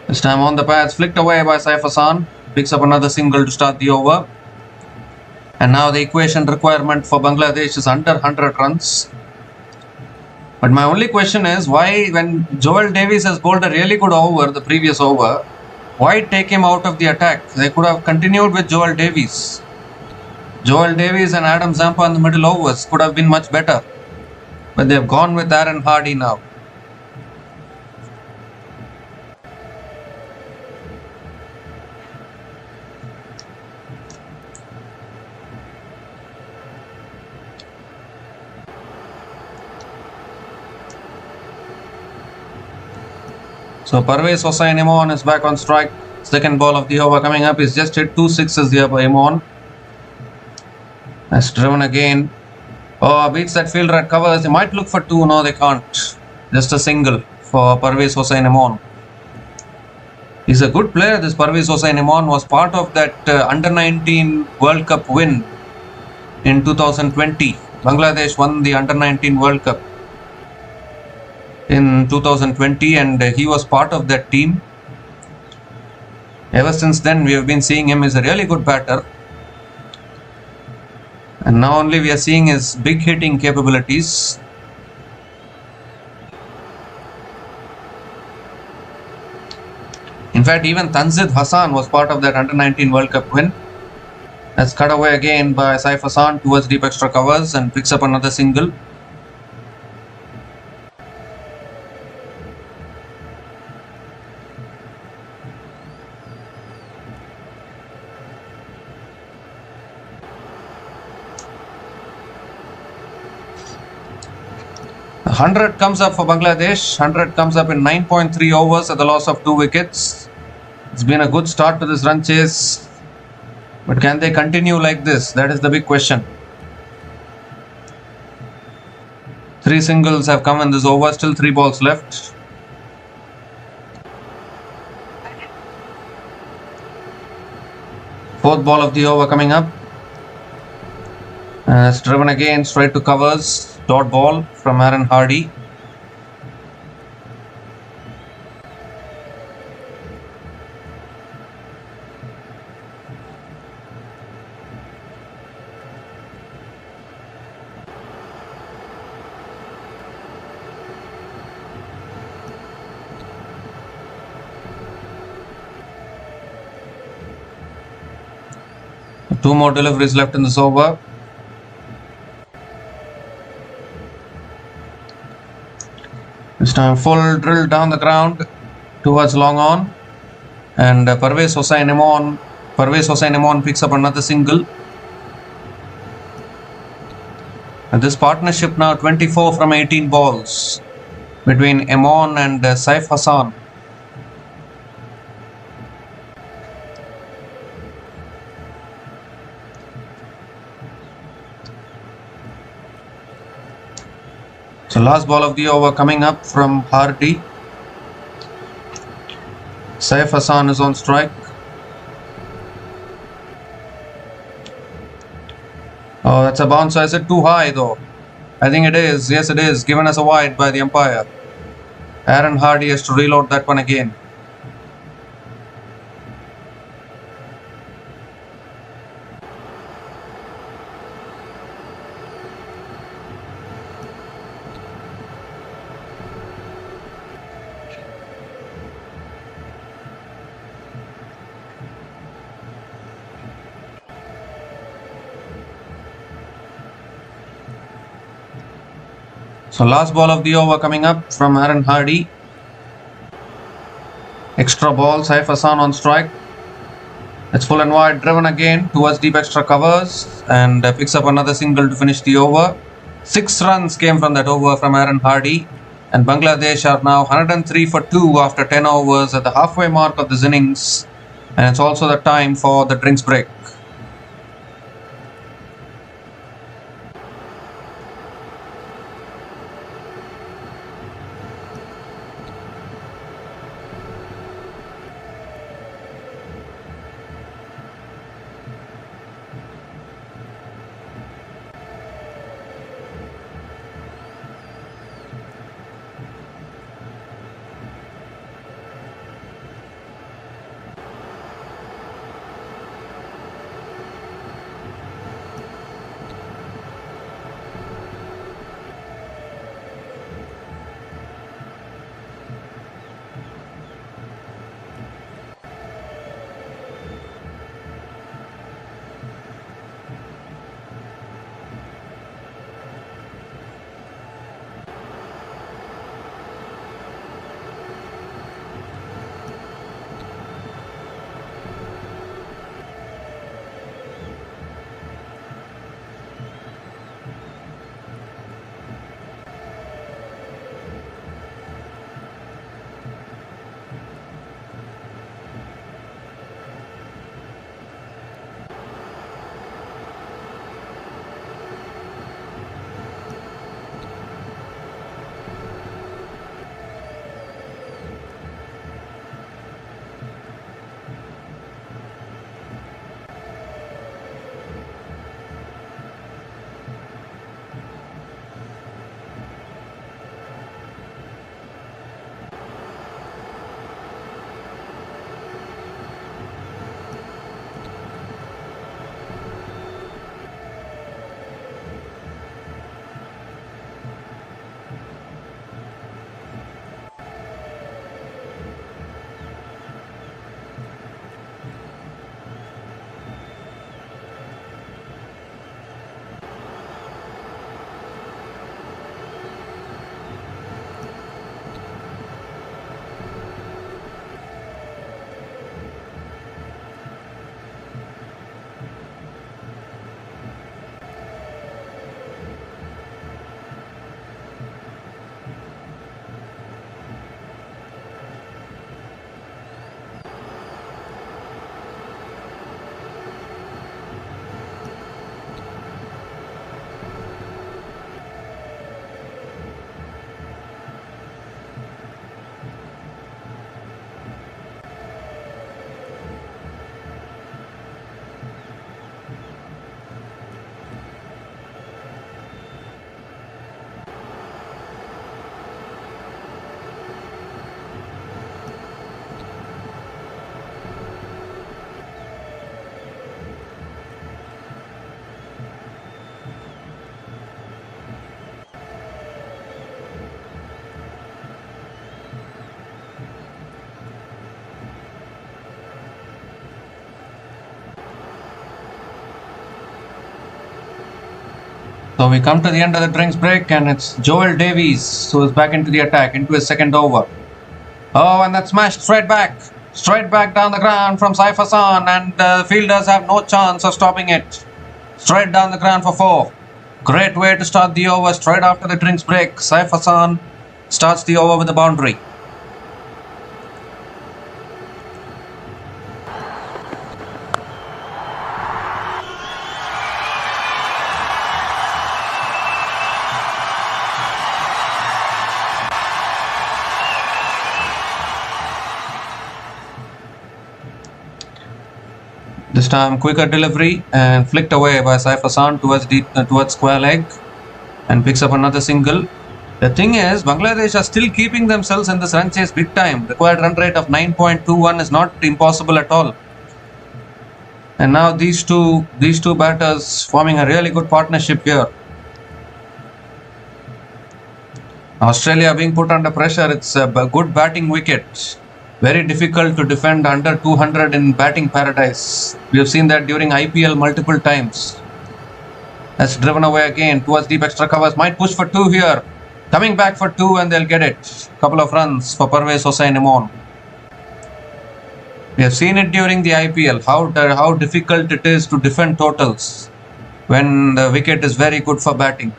[SPEAKER 1] This time on the pads, flicked away by Saif Hassan. Picks up another single to start the over. And now the equation requirement for Bangladesh is under 100 runs. But my only question is, why, when Joel Davies has bowled a really good over the previous over, why take him out of the attack? They could have continued with Joel Davies. Joel Davies and Adam Zampa in the middle overs could have been much better. But they've gone with Aaron Hardy now. So Parvez Hossain Imran is back on strike. Second ball of the over coming up. He's just hit 2 sixes here by Imran. That's driven again. Oh, beats that fielder at covers. They might look for 2. No, they can't. Just a single for Parvez Hossain Imran. He's a good player. This Parvez Hossain Imran was part of that under-19 World Cup win in 2020. Bangladesh won the under-19 World Cup in 2020 and he was part of that team. Ever since then we have been seeing him as a really good batter, and now only we are seeing his big hitting capabilities. In fact, even Tanzid Hassan was part of that under-19 World Cup win. That's cut away again by Saif Hassan towards deep extra covers and picks up another single. The 100 comes up for Bangladesh. 100 comes up in 9.3 overs at the loss of 2 wickets. It's been a good start to this run chase, but can they continue like this? That is the big question. 3 singles have come in this over. Still 3 balls left. Fourth ball of the over coming up. It's driven again straight to covers. Dot ball from Aaron Hardy. Two more deliveries left in this over. This time full drill down the ground towards long on, and Parvez Hossain Imon picks up another single. And this partnership now 24 from 18 balls between Imon and Saif Hassan. So last ball of the over coming up from Hardy. Saif Hassan is on strike. Oh, that's a bouncer. Is it too high though? I think it is. Yes, it is. Given as a wide by the umpire. Aaron Hardy has to reload that one again. So last ball of the over coming up from Aaron Hardy. Extra ball, Saif Hassan on strike. It's full and wide, driven again towards deep extra covers, and picks up another single to finish the over. 6 runs came from that over from Aaron Hardy, and Bangladesh are now 103 for 2 after 10 overs at the halfway mark of this innings, and it's also the time for the drinks break. So we come to the end of the drinks break, and it's Joel Davies who is back into the attack, into his second over. Oh, and that smashed straight back down the ground from Saif Hassan, and the fielders have no chance of stopping it. Straight down the ground for 4. Great way to start the over straight after the drinks break. Saif Hassan starts the over with a boundary. This time quicker delivery and flicked away by Saif Hassan towards square leg, and picks up another single. The thing is, Bangladesh are still keeping themselves in this run chase big time. Required run rate of 9.21 is not impossible at all. And now these two batters forming a really good partnership here. Australia being put under pressure. It's a good batting wicket. Very difficult to defend under 200 in batting paradise. We have seen that during IPL multiple times. That's driven away again towards deep extra covers. Might push for 2 here. Coming back for 2, and they'll get it. Couple of runs for Parvez Hossain Imon. We have seen it during the IPL, how difficult it is to defend totals when the wicket is very good for batting.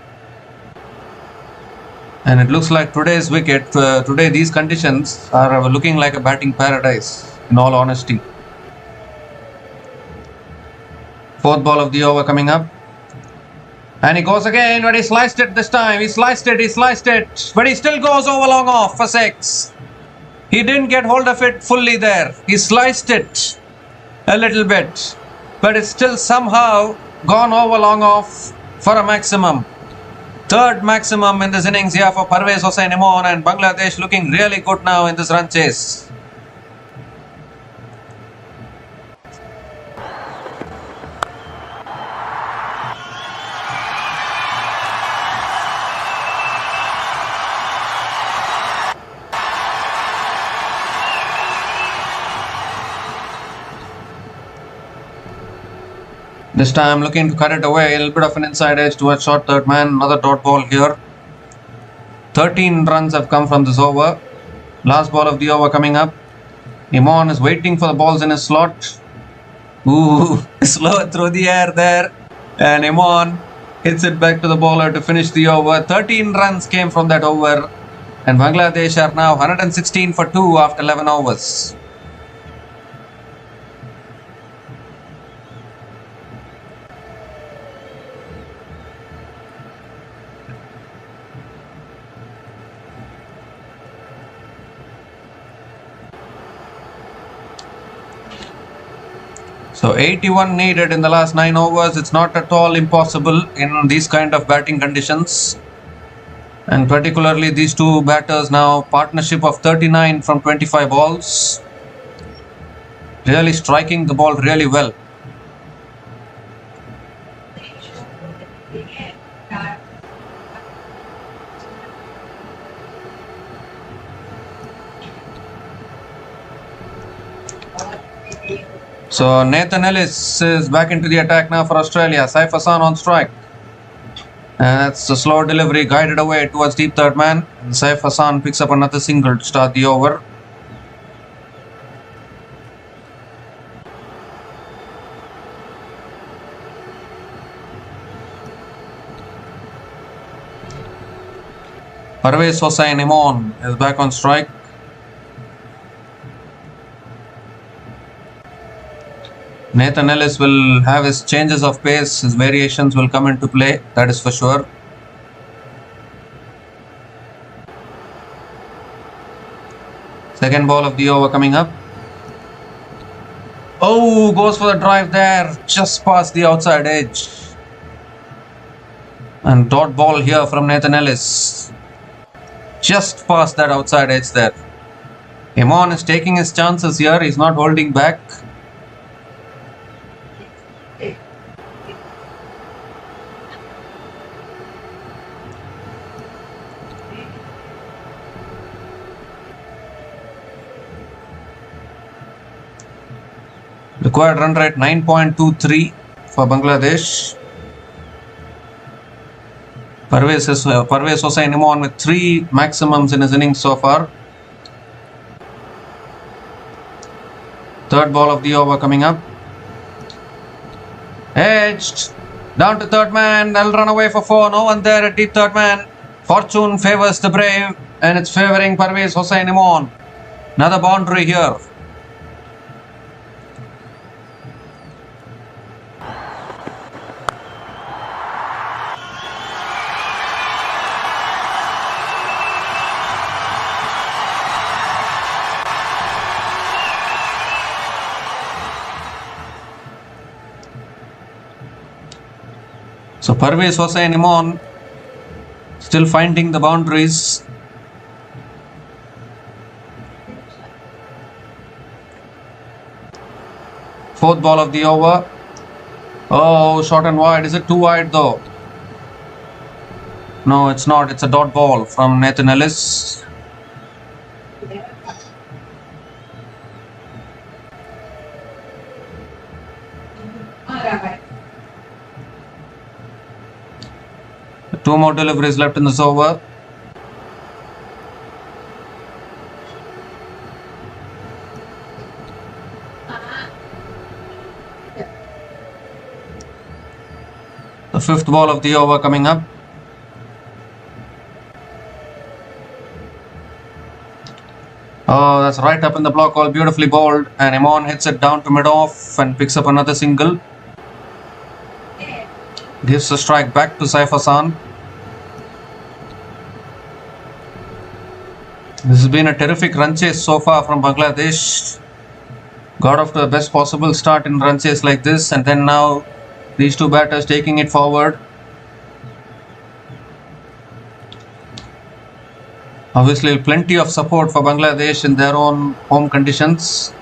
[SPEAKER 1] And it looks like today's wicket, today these conditions are looking like a batting paradise, in all honesty. 4th ball of the over coming up. And he goes again, but he sliced it this time. He sliced it. But he still goes over long off for 6. He didn't get hold of it fully there. He sliced it a little bit. But it's still somehow gone over long off for a maximum. 3rd maximum in this innings here for Parvez Hossain Imon, and Bangladesh looking really good now in this run chase. This time looking to cut it away, a little bit of an inside edge towards short third man. Another dot ball here. 13 runs have come from this over. Last ball of the over coming up. Imon is waiting for the balls in his slot. Ooh, slow through the air there. And Imon hits it back to the bowler to finish the over. 13 runs came from that over. And Bangladesh are now 116 for 2 after 11 overs. So 81 needed in the last 9 overs. It's not at all impossible in these kind of batting conditions. And particularly these two batters now, partnership of 39 from 25 balls. Really striking the ball really well. So Nathan Ellis is back into the attack now for Australia. Saif Hassan on strike. And that's a slow delivery, guided away towards deep third man. And Saif Hassan picks up another single to start the over. Parvez Hossain Imon is back on strike. Nathan Ellis will have his changes of pace, his variations will come into play, that is for sure. Second ball of the over coming up. Oh, goes for the drive there, just past the outside edge. And dot ball here from Nathan Ellis. Just past that outside edge there. Imon is taking his chances here, he's not holding back. Required run rate 9.23 for Bangladesh. Parvez Hossain Imran with 3 maximums in his innings so far. Third ball of the over coming up. Edged. Down to third man. They'll run away for 4. No one there at deep third man. Fortune favours the brave, and it's favouring Parvez Hossain Imran. Another boundary here. So Parvez Hossain Imran still finding the boundaries. Fourth ball of the over. Oh, short and wide. Is it too wide though? No, it's not. It's a dot ball from Nathan Ellis. Two more deliveries left in this over. The fifth ball of the over coming up. Oh, that's right up in the block, all beautifully bowled, and Imran hits it down to mid-off and picks up another single. Gives a strike back to Saif Hassan. This has been a terrific run chase so far from Bangladesh. Got off to the best possible start in run chase like this, and then now these two batters taking it forward. Obviously, plenty of support for Bangladesh in their own home conditions.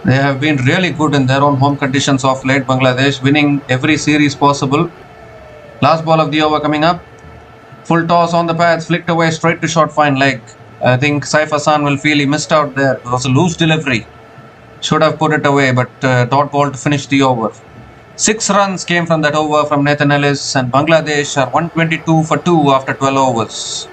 [SPEAKER 1] They have been really good in their own home conditions of late, Bangladesh, winning every series possible. Last ball of the over coming up. Full toss on the pads, flicked away straight to short fine leg. I think Saif Hassan will feel he missed out there. It was a loose delivery. Should have put it away, but dot ball to finish the over. 6 runs came from that over from Nathan Ellis, and Bangladesh are 122 for 2 after 12 overs.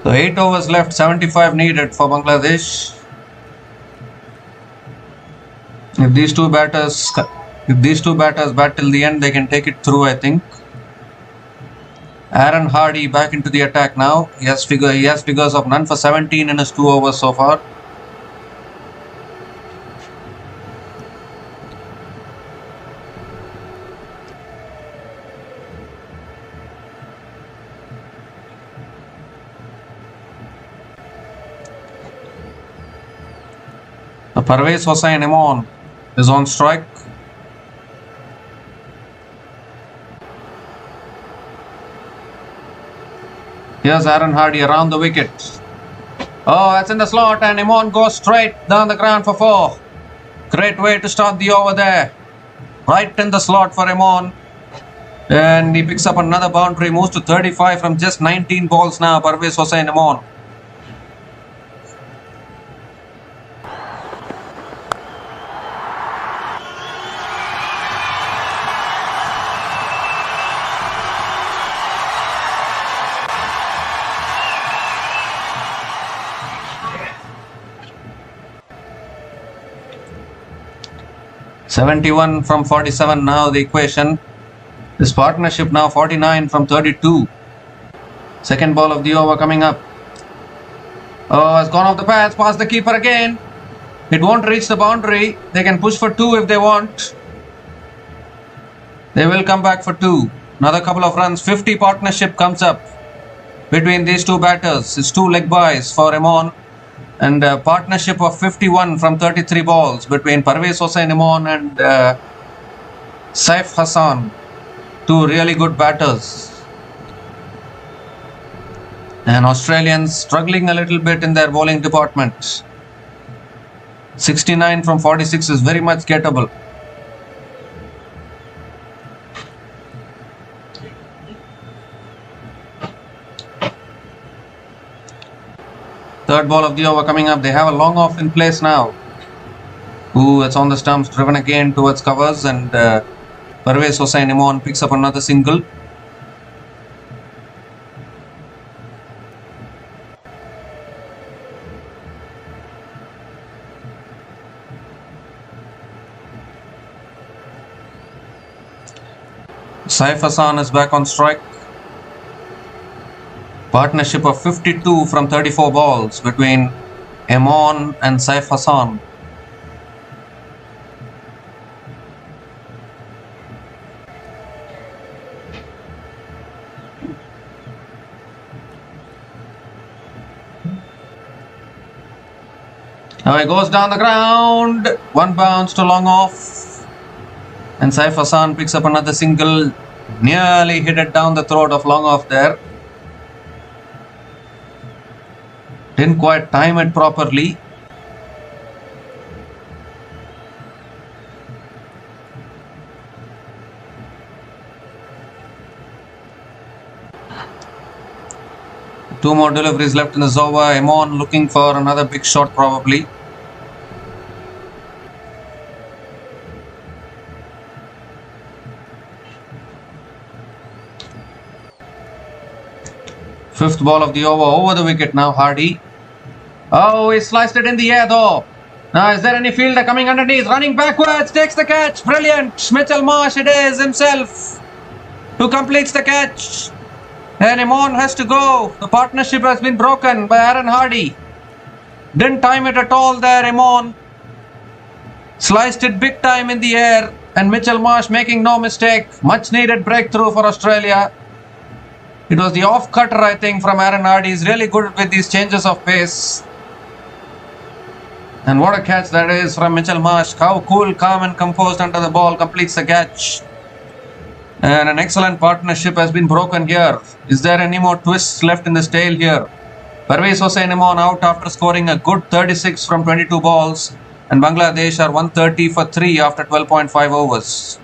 [SPEAKER 1] So 8 overs left, 75 needed for Bangladesh. If these two batters bat till the end, they can take it through, I think. Aaron Hardy back into the attack now. He has figures of none for 17 in his 2 overs so far. Parvez Hossain Imran is on strike. Here's Aaron Hardy around the wicket. Oh, that's in the slot, and Imran goes straight down the ground for 4. Great way to start the over there. Right in the slot for Imran. And he picks up another boundary, moves to 35 from just 19 balls now, Parvez Hossain Imran. .71 from 47 now the equation. This partnership now 49 from 32. Second ball of the over coming up. Oh, has gone off the pads, past the keeper again. It won't reach the boundary. They can push for 2 if they want. They will come back for 2. Another couple of runs. 50 partnership comes up between these two batters. It's 2 leg byes for Imran. And a partnership of 51 from 33 balls between Parvez Hossain Imran and Saif Hassan. 2 really good batters. And Australians struggling a little bit in their bowling department. 69 from 46 is very much gettable. Third ball of the over coming up. They have a long off in place now. Ooh, it's on the stumps, driven again towards covers, and Parvez Hossain Imon picks up another single. Saif Hassan is back on strike. Partnership of 52 from 34 balls between Imon and Saif Hassan. Now he goes down the ground. One bounce to long off. And Saif Hassan picks up another single. Nearly hit it down the throat of long off there. Didn't quite time it properly. Two more deliveries left in the over. Imon looking for another big shot probably. Fifth ball of the over the wicket now, Hardy. Oh, he sliced it in the air though. Now, is there any fielder coming underneath? Running backwards, takes the catch. Brilliant. Mitchell Marsh it is himself who completes the catch. And Imon has to go. The partnership has been broken by Aaron Hardy. Didn't time it at all there, Imon. Sliced it big time in the air. And Mitchell Marsh making no mistake. Much needed breakthrough for Australia. It was the off cutter, I think, from Aaron Hardy. He's really good with these changes of pace. And what a catch that is from Mitchell Marsh. How cool, calm and composed under the ball completes the catch. And an excellent partnership has been broken here. Is there any more twists left in this tale here? Parvez Hossain Imon out after scoring a good 36 from 22 balls. And Bangladesh are 130 for 3 after 12.5 overs.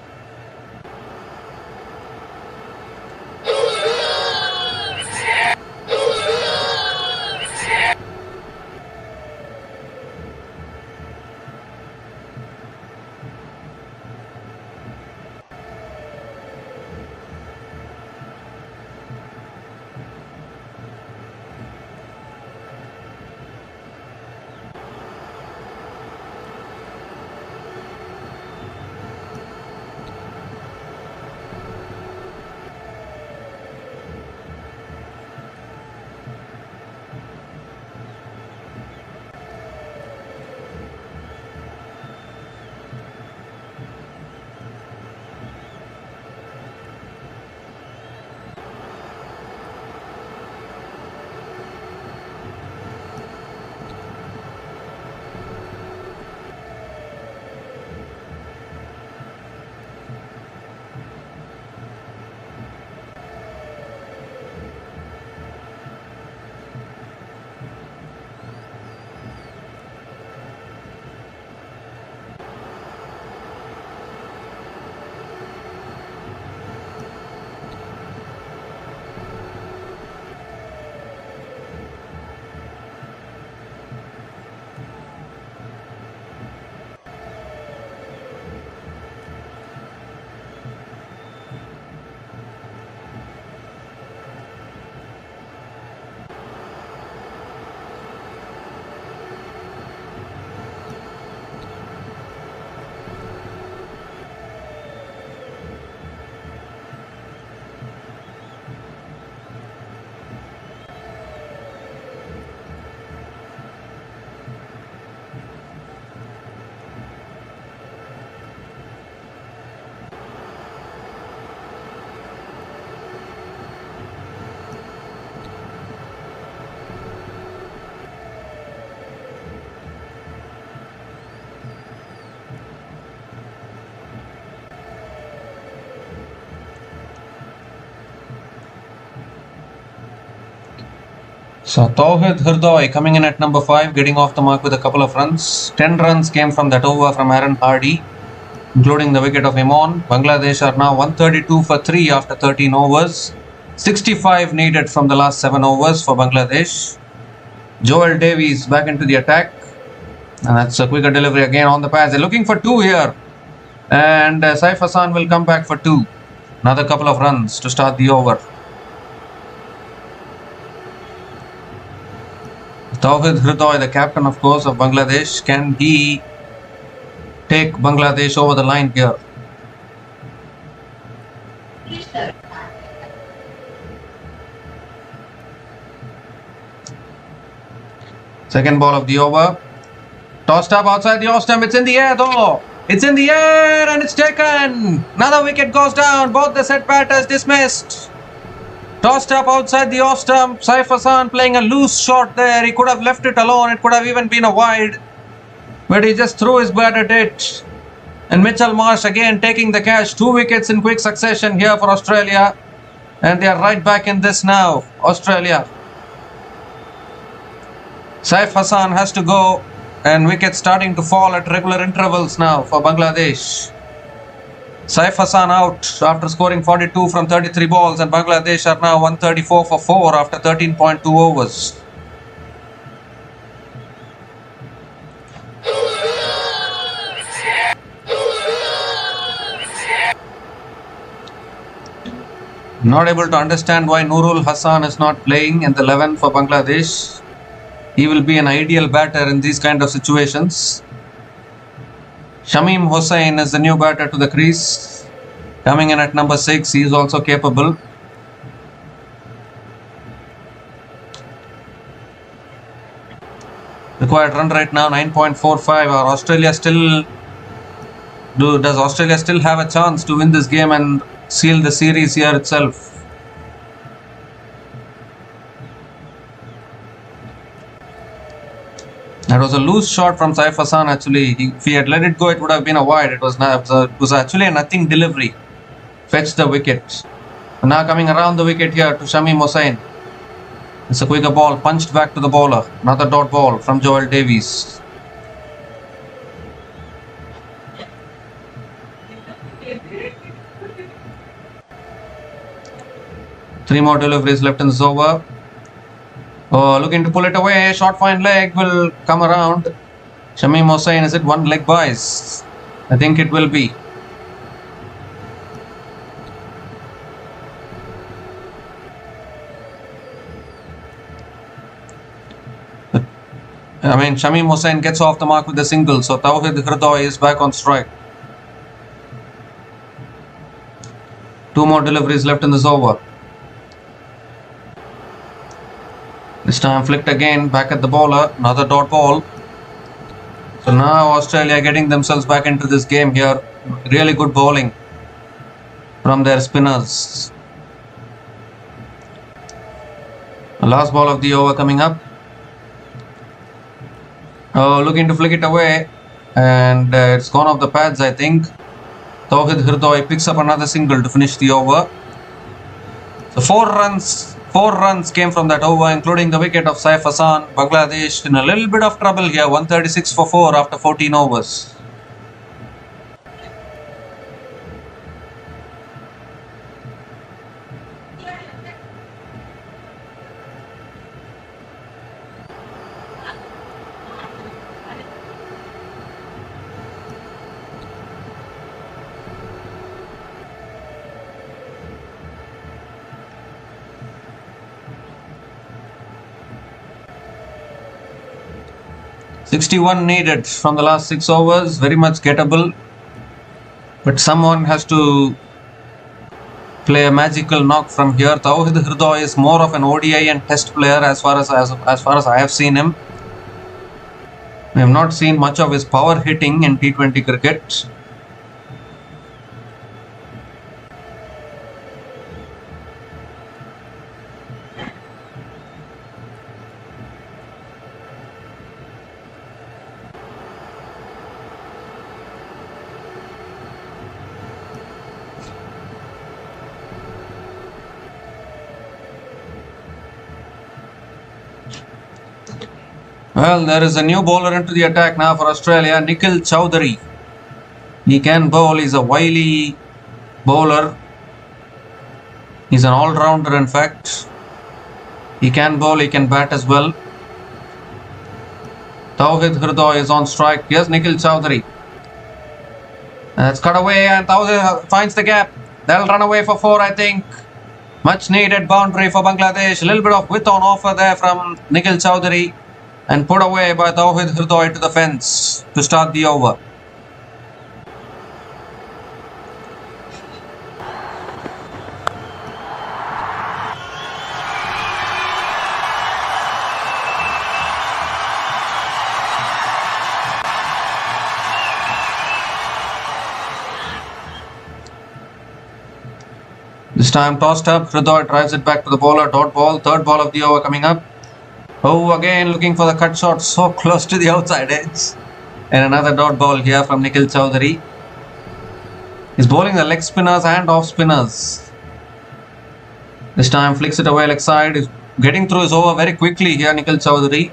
[SPEAKER 1] So Tawhid Hirdoy coming in at number 5, getting off the mark with a couple of runs. 10 runs came from that over from Aaron Hardy, including the wicket of Imon. Bangladesh are now 132 for 3 after 13 overs. 65 needed from the last 7 overs for Bangladesh. Joel Davies back into the attack. And that's a quicker delivery again on the pads. They're looking for 2 here. And Saif Hassan will come back for 2. Another couple of runs to start the over. Tawhid Hirdoy, the captain of course of Bangladesh, can he take Bangladesh over the line here? Second ball of the over. Tossed up outside the off stump. It's in the air though. It's in the air and it's taken. Another wicket goes down. Both the set batters dismissed. Tossed up outside the off stump. Saif Hassan playing a loose shot there. He could have left it alone. It could have even been a wide. But he just threw his bat at it. And Mitchell Marsh again taking the catch. 2 wickets in quick succession here for Australia. And they are right back in this now. Australia. Saif Hassan has to go. And wickets starting to fall at regular intervals now for Bangladesh. Saif Hassan out after scoring 42 from 33 balls, and Bangladesh are now 134 for 4 after 13.2 overs. Not able to understand why Nurul Hassan is not playing in the 11 for Bangladesh. He will be an ideal batter in these kind of situations. Shamim Hossain is the new batter to the crease. Coming in at number 6, he is also capable. Required run rate now 9.45. Does Australia still have a chance to win this game and seal the series here itself? That was a loose shot from Saif Hassan actually. If he had let it go, it would have been a wide. It was actually a nothing delivery. Fetched the wicket. And now coming around the wicket here to Shamim Hossain. It's a quicker ball punched back to the bowler. Another dot ball from Joel Davies. Three more deliveries left in this over. Oh, looking to pull it away. Short fine leg will come around. Shamim Hossain, is it one leg boys? I think it will be. Shamim Hossain gets off the mark with the single. So Tawhid Hirdoy is back on strike. 2 more deliveries left in this over. This time flicked again back at the bowler. Another dot ball. So now Australia getting themselves back into this game here. Really good bowling from their spinners. The last ball of the over coming up. Oh, looking to flick it away. And it's gone off the pads, I think. Tawhid Hirdoy picks up another single to finish the over. So 4 runs came from that over, including the wicket of Saif Hassan. Bangladesh in a little bit of trouble here, 136 for 4 after 14 overs. .61 needed from the last 6 overs, very much gettable, but someone has to play a magical knock from here. Tawhid Hirdoy is more of an ODI and test player as far as I have seen him. I have not seen much of his power hitting in T20 cricket. Well, there is a new bowler into the attack now for Australia, Nikhil Chowdhury. He can bowl, he's a wily bowler. He's an all-rounder in fact. He can bowl, he can bat as well. Tawhid Hridoy is on strike. Here's Nikhil Chowdhury. That's cut away and Tawhid finds the gap. They'll run away for 4, I think. Much needed boundary for Bangladesh. A little bit of width on offer there from Nikhil Chowdhury. And put away by Tawhid Hridoy to the fence to start the over. This time tossed up, Hridoy drives it back to the bowler, dot ball, third ball of the over coming up. Oh, again looking for the cut shot, so close to the outside edge. And another dot ball here from Nikhil Chowdhury. He's bowling the leg spinners and off spinners. This time flicks it away leg side. He's getting through his over very quickly here, Nikhil Chowdhury.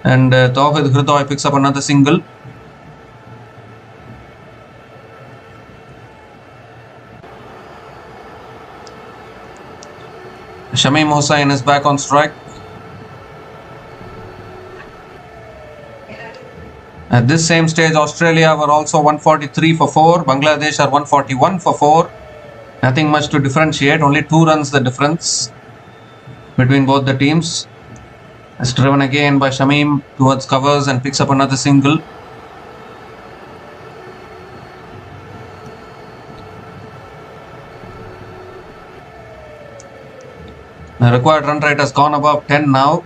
[SPEAKER 1] And Tawhid Hridoy picks up another single. Shamim Hussain is back on strike. At this same stage, Australia were also 143 for 4. Bangladesh are 141 for 4. Nothing much to differentiate. Only 2 runs the difference between both the teams. It's driven again by Shamim towards covers and picks up another single. The required run rate has gone above 10 now.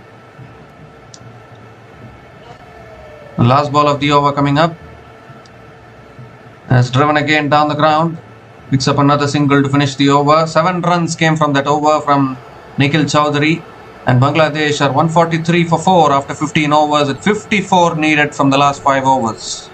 [SPEAKER 1] The last ball of the over coming up. It's driven again down the ground. Picks up another single to finish the over. 7 runs came from that over from Nikhil Chowdhury. And Bangladesh are 143 for 4 after 15 overs with 54 needed from the last 5 overs.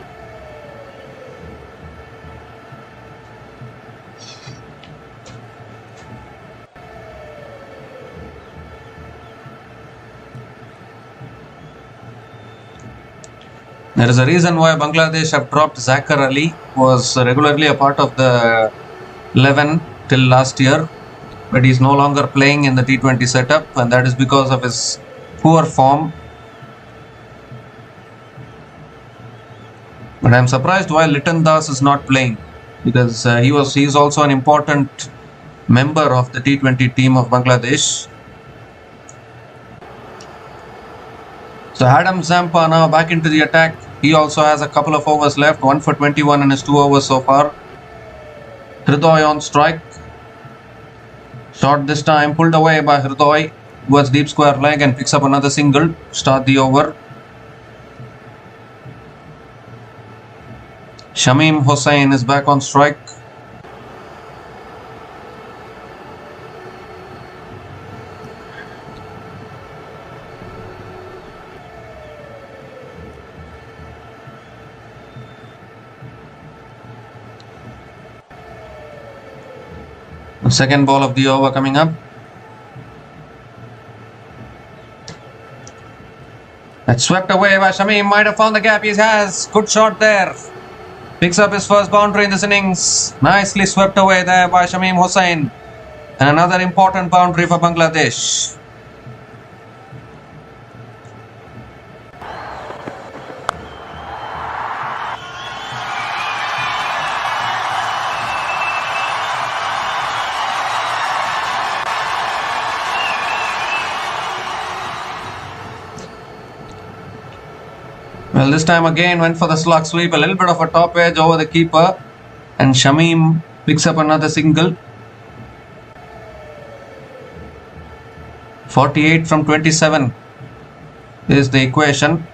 [SPEAKER 1] There is a reason why Bangladesh have dropped Zakir Ali, who was regularly a part of the 11 till last year, but he is no longer playing in the T20 setup, and that is because of his poor form. But I am surprised why Liton Das is not playing, because he is also an important member of the T20 team of Bangladesh. So Adam Zampa now back into the attack. He also has a couple of overs left, 1 for 21 in his 2 overs so far. Hridoy on strike. Shot this time, pulled away by Hridoy towards deep square leg and picks up another single. Start the over. Shamim Hussain is back on strike. Second ball of the over coming up. That's swept away by Shamim. Might have found the gap. He has. Good shot there. Picks up his first boundary in this innings. Nicely swept away there by Shamim Hussain. And another important boundary for Bangladesh. Well, this time again went for the slog sweep, a little bit of a top edge over the keeper, and Shamim picks up another single. 48 from 27 is the equation.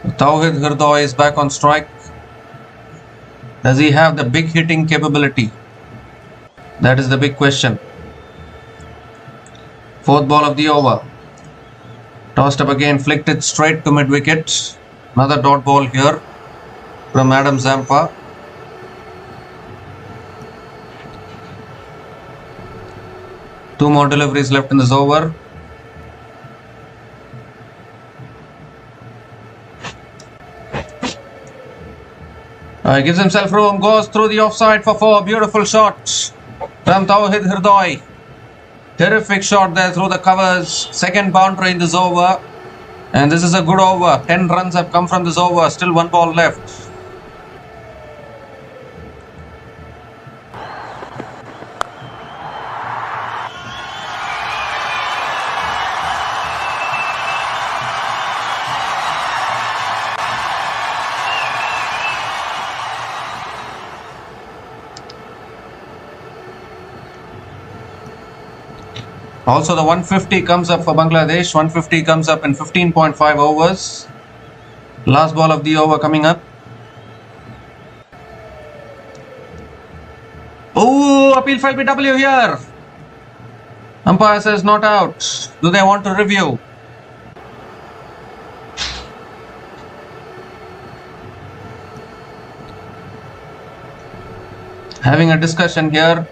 [SPEAKER 1] Tawhid Hridoy is back on strike. Does he have the big hitting capability? That is the big question. Fourth ball of the over. Tossed up again, flicked it straight to mid wicket. Another dot ball here from Adam Zampa. 2 more deliveries left in this over. He gives himself room, goes through the offside for 4. Beautiful shot from Tawhid Hirdoy. Terrific shot there through the covers. Second boundary in this over. And this is a good over. 10 runs have come from this over. Still 1 ball left. Also, the 150 comes up for Bangladesh. 150 comes up in 15.5 overs. Last ball of the over coming up. Oh, appeal for LBW here. Umpire says not out. Do they want to review? Having a discussion here.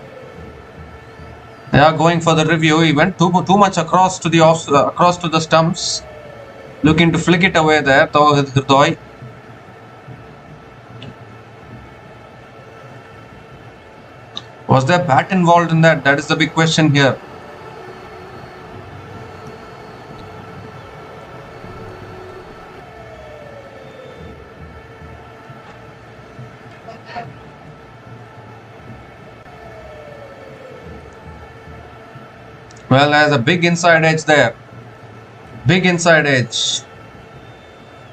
[SPEAKER 1] They are going for the review. He went too much across to the stumps, looking to flick it away there. Tawhid Hirdoy. Was there bat involved in that? That is the big question here. Well, there's a big inside edge there. Big inside edge.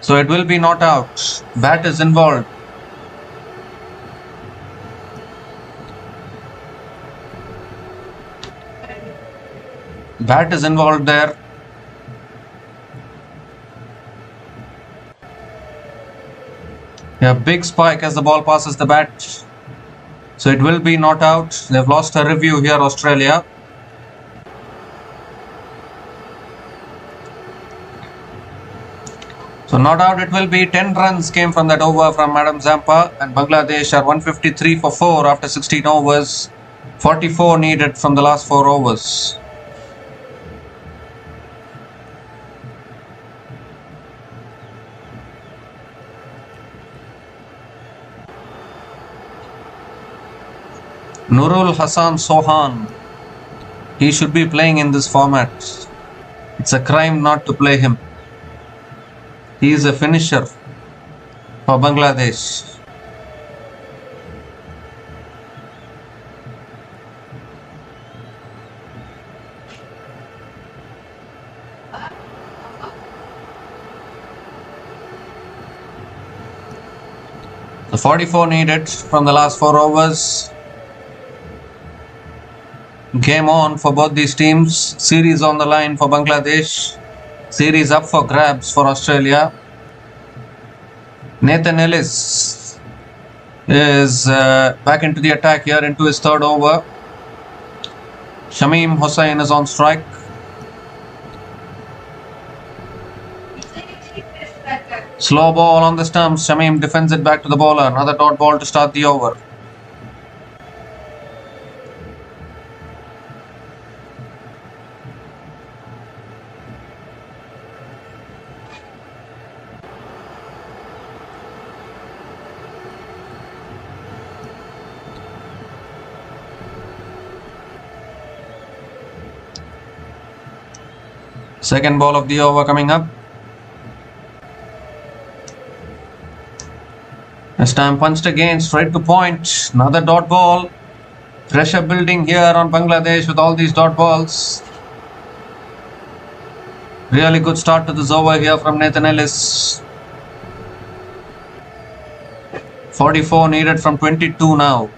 [SPEAKER 1] So it will be not out. Bat is involved. Bat is involved there. Yeah, big spike as the ball passes the bat. So it will be not out. They've lost a review here, Australia. So not out it will be. 10 runs came from that over from Adam Zampa, and Bangladesh are 153 for 4 after 16 overs. 44 needed from the last 4 overs. Nurul Hassan Sohan. He should be playing in this format. It's a crime not to play him. He is a finisher for Bangladesh. The 44 needed from the last 4 overs. Game on for both these teams. Series on the line for Bangladesh. Series up for grabs for Australia. Nathan Ellis is back into the attack here into his 3rd over. Shamim Hossain is on strike. Slow ball on the stumps. Shamim defends it back to the bowler. Another dot ball to start the over. Second ball of the over coming up. This time punched again, straight to point. Another dot ball. Pressure building here on Bangladesh with all these dot balls. Really good start to this over here from Nathan Ellis. 44 needed from 22 now.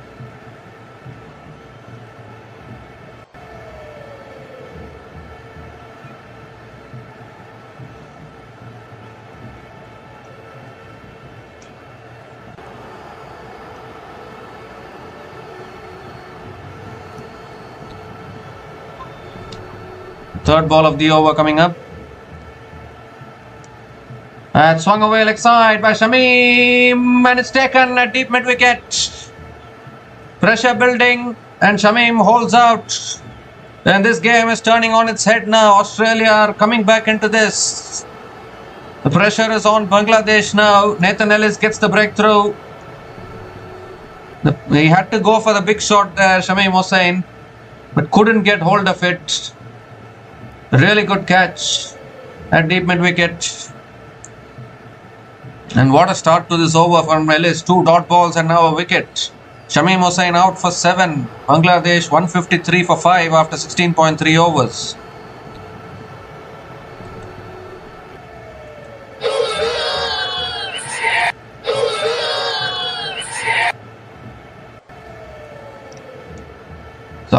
[SPEAKER 1] Third ball of the over coming up. And swung away leg side by Shamim, and it's taken at deep mid wicket. Pressure building, and Shamim holds out. And this game is turning on its head now. Australia are coming back into this. The pressure is on Bangladesh now. Nathan Ellis gets the breakthrough. He had to go for the big shot there, Shamim Hossain, but couldn't get hold of it. Really good catch at deep mid wicket. And what a start to this over from Ellis. 2 dot balls and now a wicket. Shamim Hossain out for 7. Bangladesh 153 for 5 after 16.3 overs. So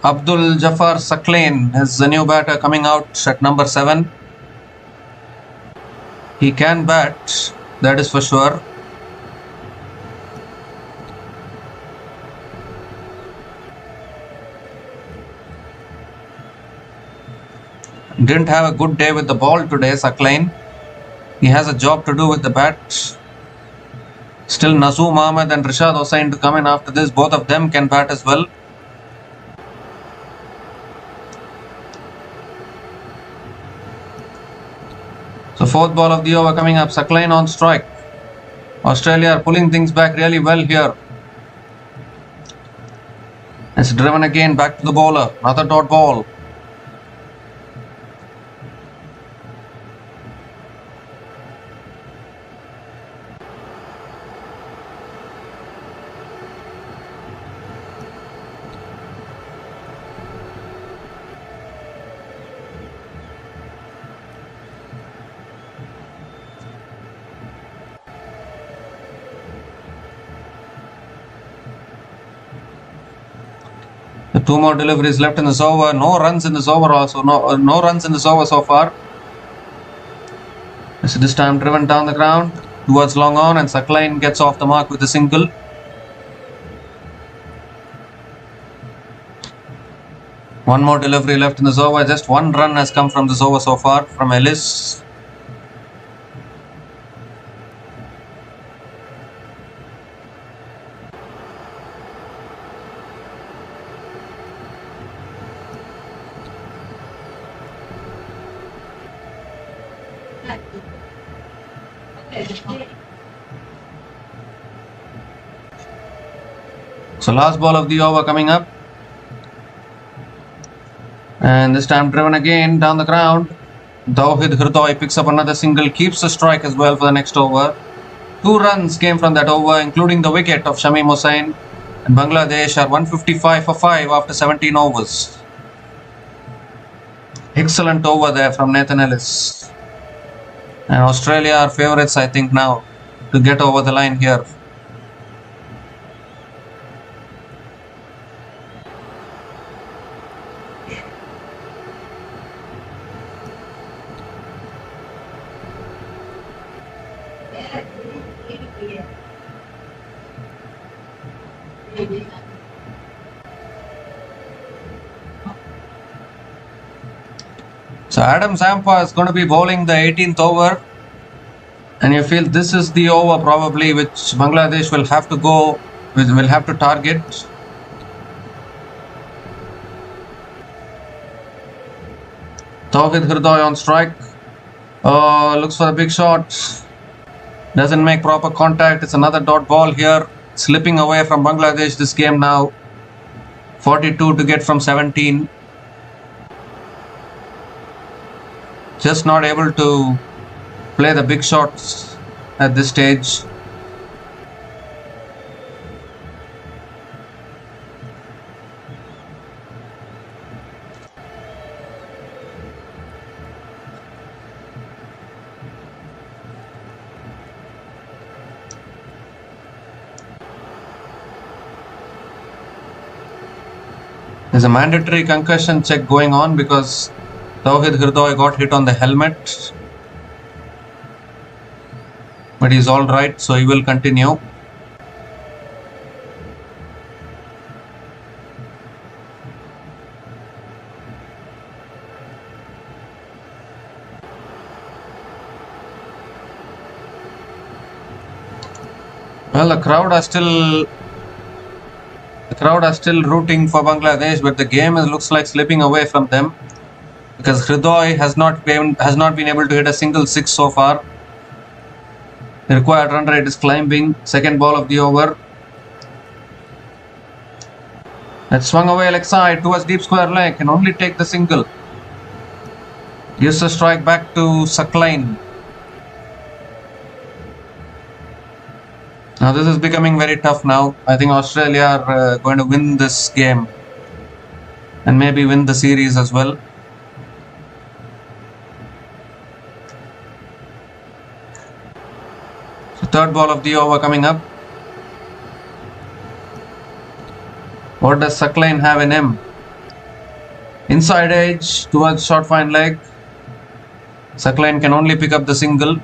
[SPEAKER 1] Abdul Jafar Saklain is the new batter coming out at number 7. He can bat, that is for sure. Didn't have a good day with the ball today, Saklain. He has a job to do with the bat. Still Nazoom Ahmed and Rishad Hossain to come in after this. Both of them can bat as well. So 4th ball of the over coming up. Saklain on strike. Australia are pulling things back really well here. It's driven again back to the bowler. Another dot ball. The 2 more deliveries left in this over. No runs in this over also. No runs in this over so far. This time driven down the ground towards long on, and Saklain gets off the mark with a single. One more delivery left in this over. Just 1 run has come from this over so far from Ellis. So last ball of the over coming up, and this time driven again down the ground. Tawhid Hridoy picks up another single, keeps the strike as well for the next over. 2 runs came from that over, including the wicket of Shamim Hossain, and Bangladesh are 155 for 5 after 17 overs. Excellent over there from Nathan Ellis. And Australia are favourites, I think, now to get over the line here. So Adam Zampa is going to be bowling the 18th over, and you feel this is the over probably which Bangladesh will have to go, will have to target. Tawhid Hridoy on strike. Looks for a big shot. Doesn't make proper contact. It's another dot ball here. Slipping away from Bangladesh this game now. 42 to get from 17. Just not able to play the big shots at this stage. There's a mandatory concussion check going on because Tawhid Hridoy got hit on the helmet. But he's alright, so he will continue. Well, the crowd crowd are still rooting for Bangladesh, but the game looks like slipping away from them because Hridoy has not been able to hit a single six so far. The required run rate is climbing. Second ball of the over. That swung away leg side towards deep square leg. Can only take the single. Gives the strike back to Sakline. Now this is becoming very tough now. I think Australia are going to win this game and maybe win the series as well. So third ball of the over coming up. What does Sakline have in him? Inside edge towards short fine leg. Sakline can only pick up the single.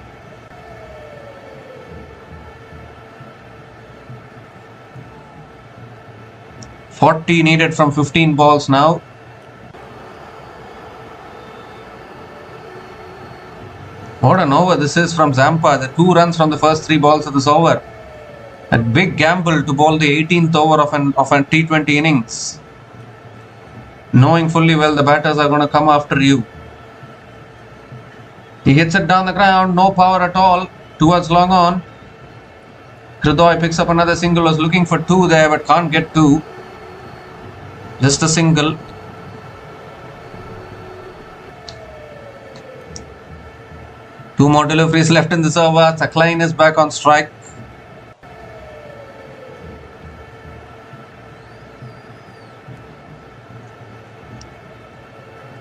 [SPEAKER 1] .40 needed from 15 balls now. What an over this is from Zampa. The 2 runs from the first 3 balls of this over. A big gamble to bowl the 18th over of an T20 innings, knowing fully well the batters are going to come after you. He hits it down the ground, no power at all, towards long on. Hridoy picks up another single, was looking for 2 there but can't get 2. Just a single. Two more deliveries left in this over. Sakline is back on strike.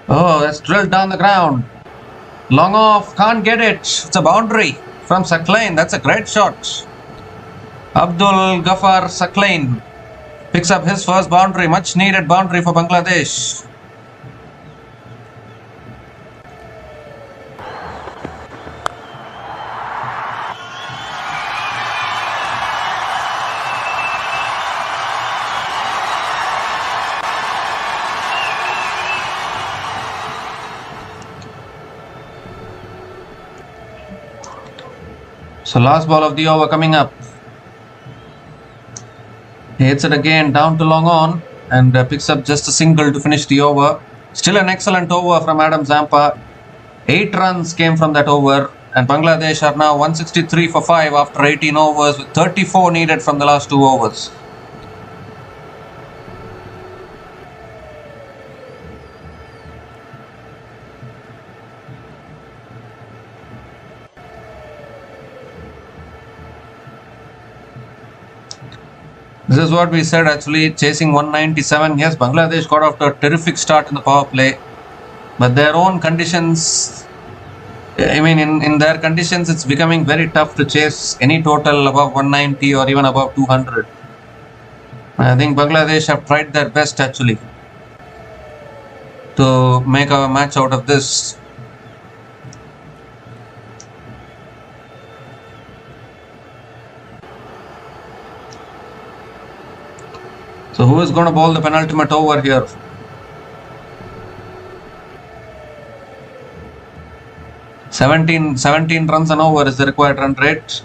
[SPEAKER 1] Oh, that's drilled down the ground. Long off, can't get it. It's a boundary from Sakline. That's a great shot. Abdul Ghaffar Sakline picks up his first boundary, much needed boundary for Bangladesh. So last ball of the over coming up. He hits it again down to long on and picks up just a single to finish the over. Still an excellent over from Adam Zampa. 8 runs came from that over and Bangladesh are now 163 for 5 after 18 overs with 34 needed from the last 2 overs. This is what we said actually, chasing 197. Yes, Bangladesh got off to a terrific start in the power play. But their own conditions, I mean in their conditions it's becoming very tough to chase any total above 190 or even above 200. I think Bangladesh have tried their best actually to make a match out of this. So who is going to bowl the penultimate over here? Seventeen runs an over is the required run rate.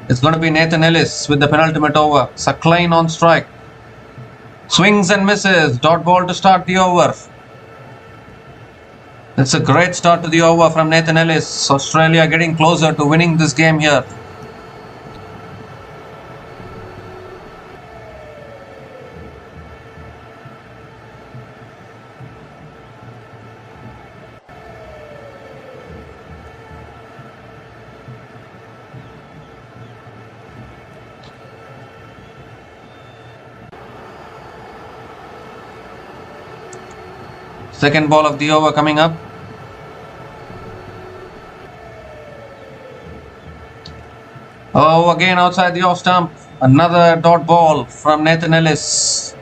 [SPEAKER 1] It's going to be Nathan Ellis with the penultimate over. Sakline on strike. Swings and misses. Dot ball to start the over. It's a great start to the over from Nathan Ellis. Australia getting closer to winning this game here. Second ball of the over coming up. Oh, again outside the off stump. Another dot ball from Nathan Ellis.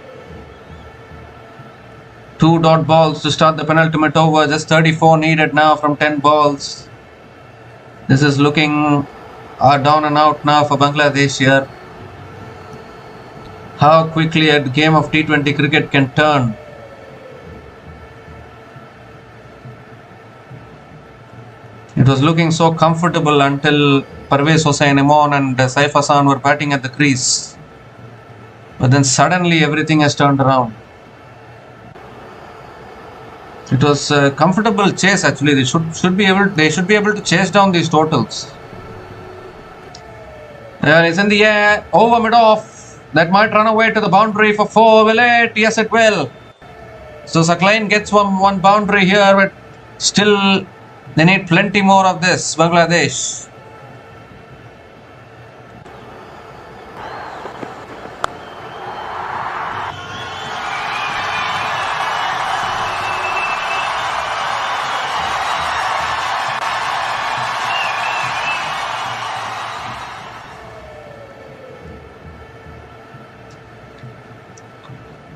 [SPEAKER 1] 2 dot balls to start the penultimate over. Just 34 needed now from 10 balls. This is looking down and out now for Bangladesh here. How quickly a game of T20 cricket can turn. It was looking so comfortable until Parvez Hossain Imon and Saif Hassan were batting at the crease. But then suddenly everything has turned around. It was a comfortable chase actually. They should be able to chase down these totals. There it's in the air, over mid-off. That might run away to the boundary for 4. Will it? Yes, it will. So Sakline gets one boundary here, but still they need plenty more of this, Bangladesh.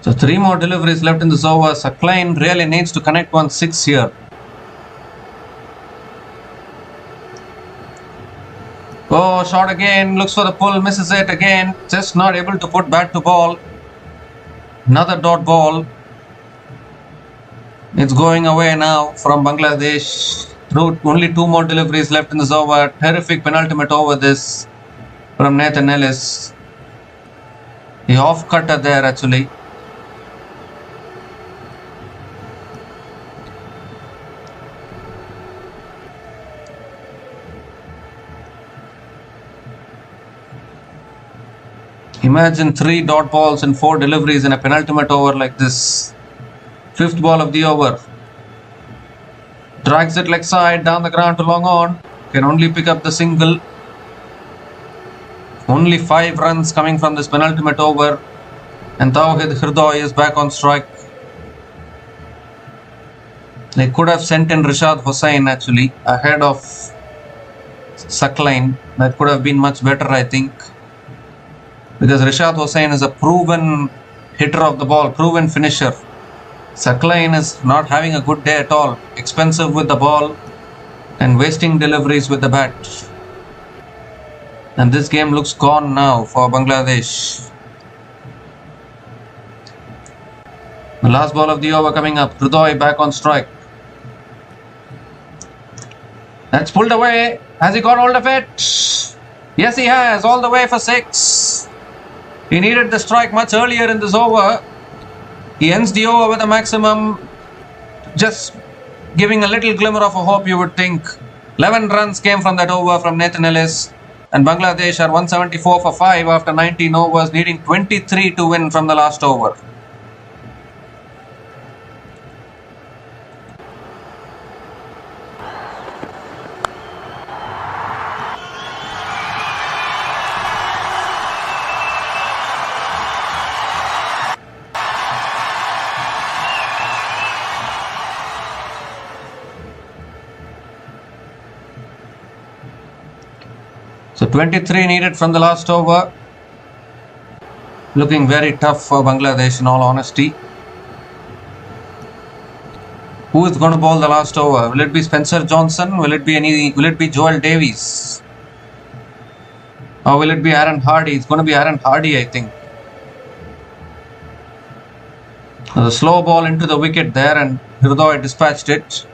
[SPEAKER 1] So 3 more deliveries left in this over. Sakline really needs to connect 1-6 here. Oh, shot again, looks for the pull, misses it again, just not able to put bat to ball. Another dot ball. It's going away now from Bangladesh. Only 2 more deliveries left in this over. Terrific penultimate over this from Nathan Ellis. He off-cutter there actually. Imagine 3 dot balls and 4 deliveries in a penultimate over like this. 5th ball of the over. Drags it leg side down the ground to long on. Can only pick up the single. Only 5 runs coming from this penultimate over. And Tawhid Hirdoy is back on strike. They could have sent in Rishad Hossain actually ahead of Sakline. That could have been much better, I think. Because Rishad Hossain is a proven hitter of the ball, proven finisher. Sakline is not having a good day at all. Expensive with the ball and wasting deliveries with the bat. And this game looks gone now for Bangladesh. The last ball of the over coming up. Hirdoy back on strike. That's pulled away. Has he got hold of it? Yes, he has. All the way for 6. He needed the strike much earlier in this over. He ends the over with a maximum, just giving a little glimmer of a hope, you would think. 11 runs came from that over from Nathan Ellis. And Bangladesh are 174 for 5 after 19 overs, needing 23 to win from the last over. So 23 needed from the last over. Looking very tough for Bangladesh in all honesty. Who is going to bowl the last over? Will it be Spencer Johnson? Will it be Joel Davies? Or will it be Aaron Hardy? It's going to be Aaron Hardy, I think. The slow ball into the wicket there and Hirdoy dispatched it.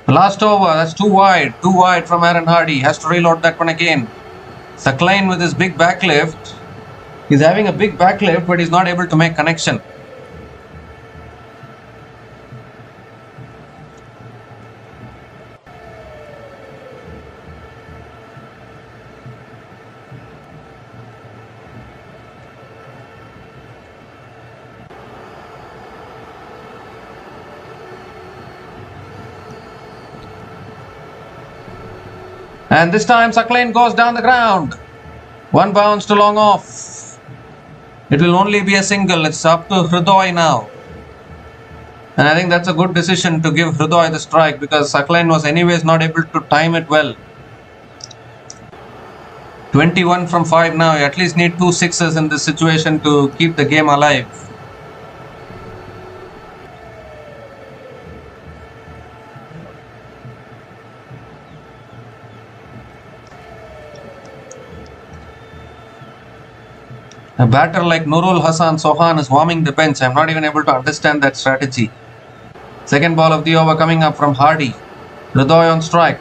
[SPEAKER 1] The last over, that's too wide from Aaron Hardy. Has to reload that one again. Sakline with his big backlift. He's having a big backlift, but he's not able to make connection. And this time Sakline goes down the ground. 1 bounce to long off. It will only be a single. It's up to Hirdoy now. And I think that's a good decision to give Hirdoy the strike because Sakline was anyways not able to time it well. 21 from 5 now. You at least need 2 sixes in this situation to keep the game alive. A batter like Nurul Hassan Sohan is warming the bench. I'm not even able to understand that strategy. Second ball of the over coming up from Hardy. Hirdoy on strike.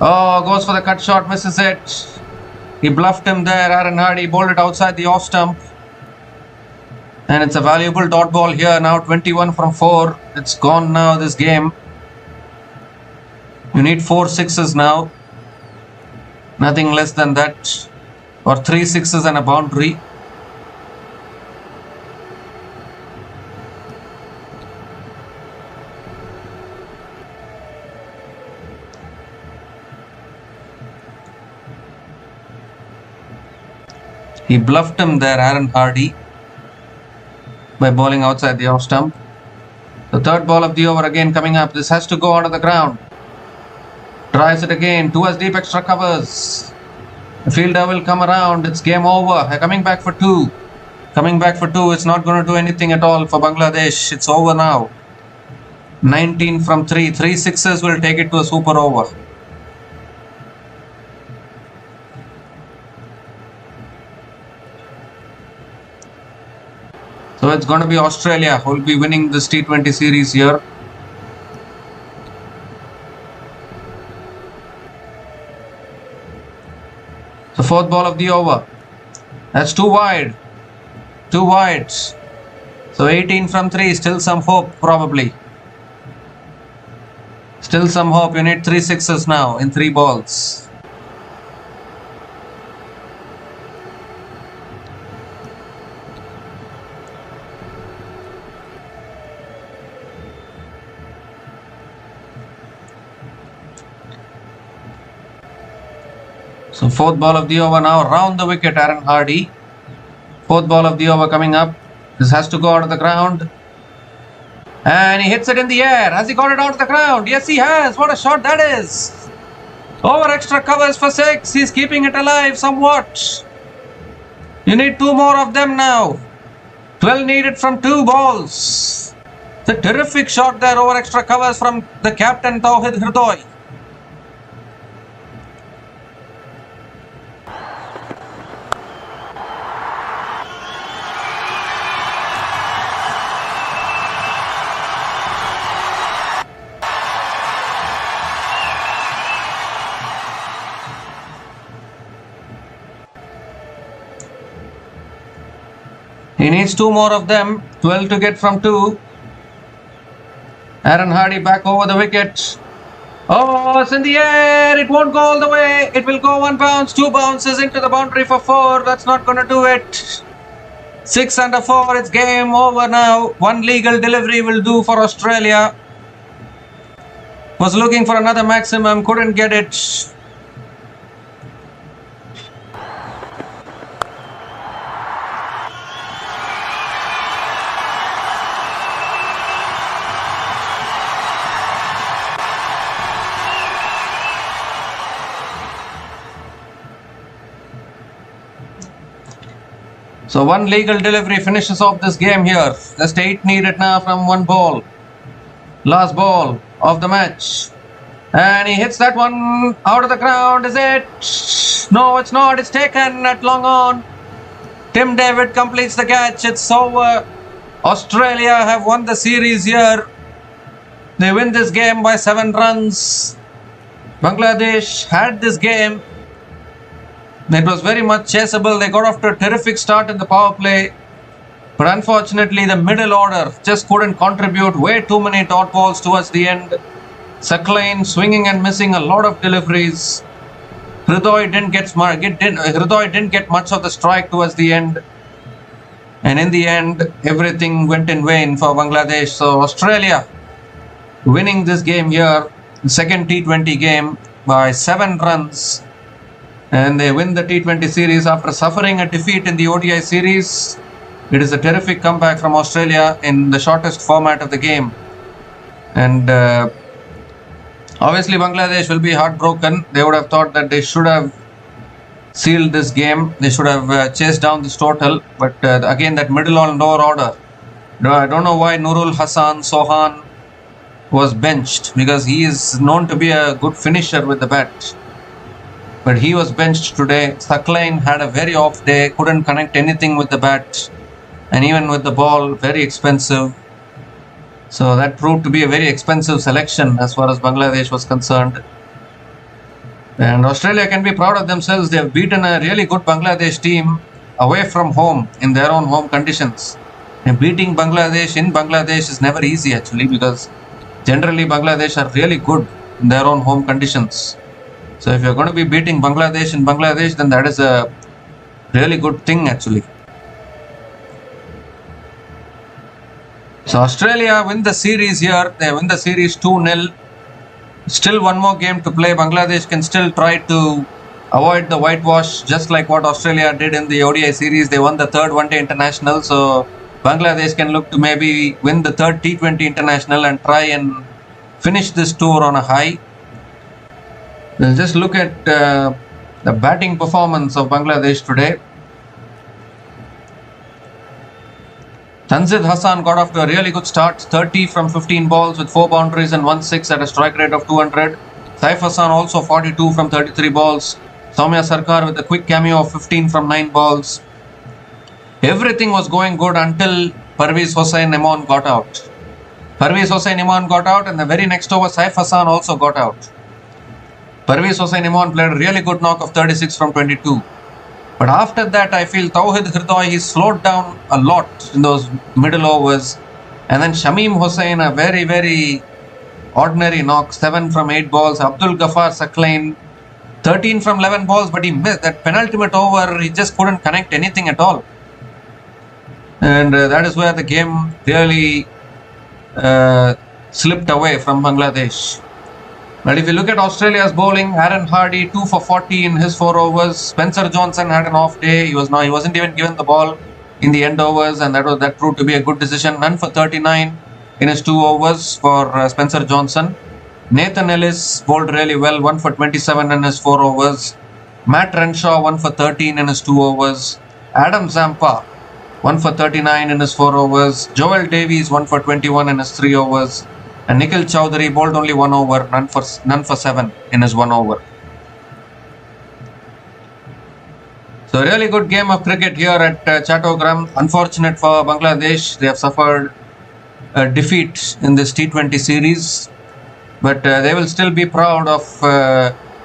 [SPEAKER 1] Oh, goes for the cut shot, misses it. He bluffed him there. Aaron Hardy bowled it outside the off stump. And it's a valuable dot ball here now, 21 from 4. It's gone now, this game. You need 4 sixes now. Nothing less than that. Or 3 sixes and a boundary. He bluffed him there, Aaron Hardy, by bowling outside the off stump. The third ball of the over again coming up. This has to go onto the ground. Tries it again. 2 as deep extra covers. The fielder will come around. It's game over. They're coming back for 2. Coming back for 2. It's not going to do anything at all for Bangladesh. It's over now. 19 from 3. 3 sixes will take it to a super over. So it's going to be Australia who will be winning this T20 series here. The fourth ball of the over. That's too wide. Too wide. So 18 from 3. Still some hope probably. Still some hope. You need 3 sixes now in 3 balls. So fourth ball of the over now, round the wicket, Aaron Hardy. Fourth ball of the over coming up. This has to go out of the ground. And he hits it in the air. Has he got it out of the ground? Yes, he has. What a shot that is. Over extra covers for 6. He's keeping it alive somewhat. You need 2 more of them now. 12 needed from 2 balls. The terrific shot there over extra covers from the captain Tauhid Hridoy. He needs 2 more of them. 12 to get from 2. Aaron Hardy back over the wicket. Oh, it's in the air. It won't go all the way. It will go 1 bounce. 2 bounces into the boundary for 4. That's not going to do it. 6 under 4. It's game over now. 1 legal delivery will do for Australia. Was looking for another maximum. Couldn't get it. So 1 legal delivery finishes off this game here. Just 8 needed now from 1 ball. Last ball of the match. And he hits that one out of the ground. Is it? No, it's not. It's taken at long on. Tim David completes the catch. It's over. Australia have won the series here. They win this game by 7 runs. Bangladesh had this game. It was very much chaseable. They got off to a terrific start in the power play. But unfortunately, the middle order just couldn't contribute. Way too many dot balls towards the end. Sakline swinging and missing a lot of deliveries. Hridoy didn't get much of the strike towards the end. And in the end, everything went in vain for Bangladesh. So Australia winning this game here. The second T20 game by 7 runs. And they win the T20 series after suffering a defeat in the ODI series. It is a terrific comeback from Australia in the shortest format of the game. And obviously Bangladesh will be heartbroken. They would have thought that they should have sealed this game. They should have chased down this total. But again, that middle and lower order. I don't know why Nurul Hassan Sohan was benched, because he is known to be a good finisher with the bat. But he was benched today. Sakline had a very off day, couldn't connect anything with the bat. And even with the ball, very expensive. So that proved to be a very expensive selection as far as Bangladesh was concerned. And Australia can be proud of themselves. They have beaten a really good Bangladesh team away from home in their own home conditions. And beating Bangladesh in Bangladesh is never easy actually, because generally Bangladesh are really good in their own home conditions. So if you're going to be beating Bangladesh in Bangladesh, then that is a really good thing actually. So Australia win the series here. They win the series 2-0. Still one more game to play. Bangladesh can still try to avoid the whitewash, just like what Australia did in the ODI series. They won the third one-day international. So Bangladesh can look to maybe win the third T20 international and try and finish this tour on a high. We'll just look at the batting performance of Bangladesh today. Tanzid Hassan got off to a really good start, 30 from 15 balls with 4 boundaries and 1 6 at a strike rate of 200. Saif Hassan also 42 from 33 balls. Soumya Sarkar with a quick cameo of 15 from 9 balls. Everything was going good until Parvez Hossain Imran got out. Parvez Hossain Imran got out, and the very next over Saif Hassan also got out. Parvez Hossain Imran played a really good knock of 36 from 22. But after that, I feel Tawhid Hirdoy, he slowed down a lot in those middle overs. And then Shamim Hossain, a very, very ordinary knock, 7 from 8 balls. Abdul Ghaffar Saklain, 13 from 11 balls, but he missed that penultimate over. He just couldn't connect anything at all. And that is where the game really slipped away from Bangladesh. But if you look at Australia's bowling, Aaron Hardy 2 for 40 in his 4 overs. Spencer Johnson had an off day. He wasn't even given the ball in the end overs, and that proved to be a good decision. None for 39 in his 2 overs for Spencer Johnson. Nathan Ellis bowled really well, 1 for 27 in his 4 overs. Matt Renshaw 1 for 13 in his 2 overs. Adam Zampa 1 for 39 in his 4 overs. Joel Davies 1 for 21 in his 3 overs. And Nikhil Chowdhury bowled only 1 over, none for 7 in his 1 over. So a really good game of cricket here at Chattogram. Unfortunate for Bangladesh, they have suffered a defeat in this T20 series. But they will still be proud of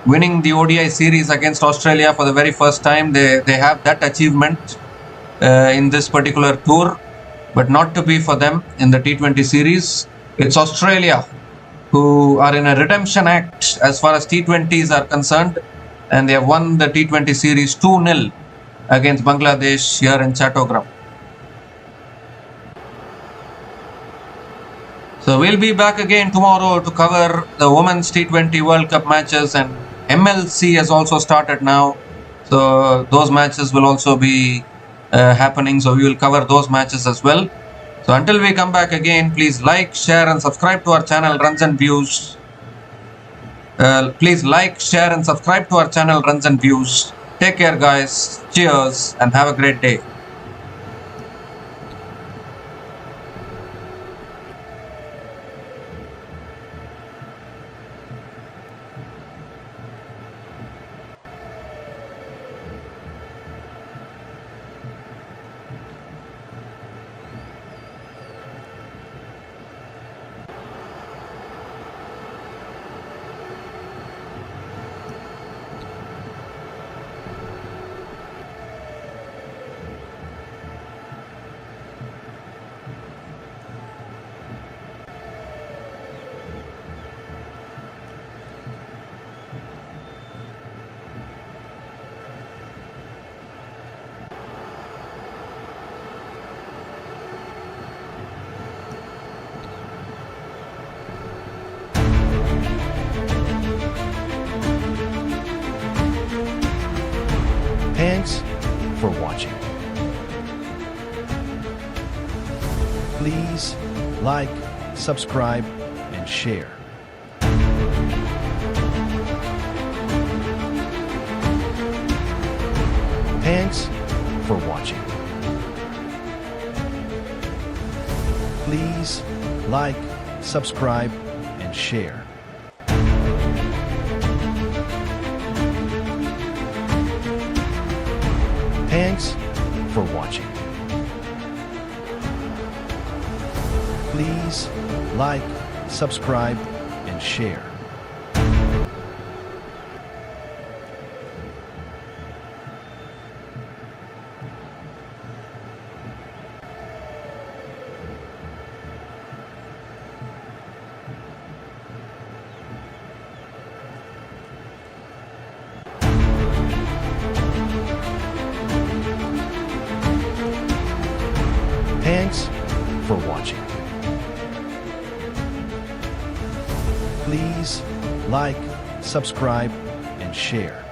[SPEAKER 1] winning the ODI series against Australia for the very first time. They have that achievement in this particular tour, but not to be for them in the T20 series. It's Australia who are in a redemption act as far as T20s are concerned, and they have won the T20 series 2-0 against Bangladesh here in Chattogram. So we'll be back again tomorrow to cover the Women's T20 World Cup matches, and MLC has also started now. So those matches will also be happening, so we will cover those matches as well. So until we come back again, please like, share and subscribe to our channel Runs and Views. Please like, share and subscribe to our channel Runs and Views. Take care guys, cheers and have a great day.
[SPEAKER 2] Thanks for watching. Please like, subscribe, and share. Thanks for watching. Please like, subscribe, and share. Thanks for watching. Please like, subscribe, and share. for watching. Please like, subscribe, and share.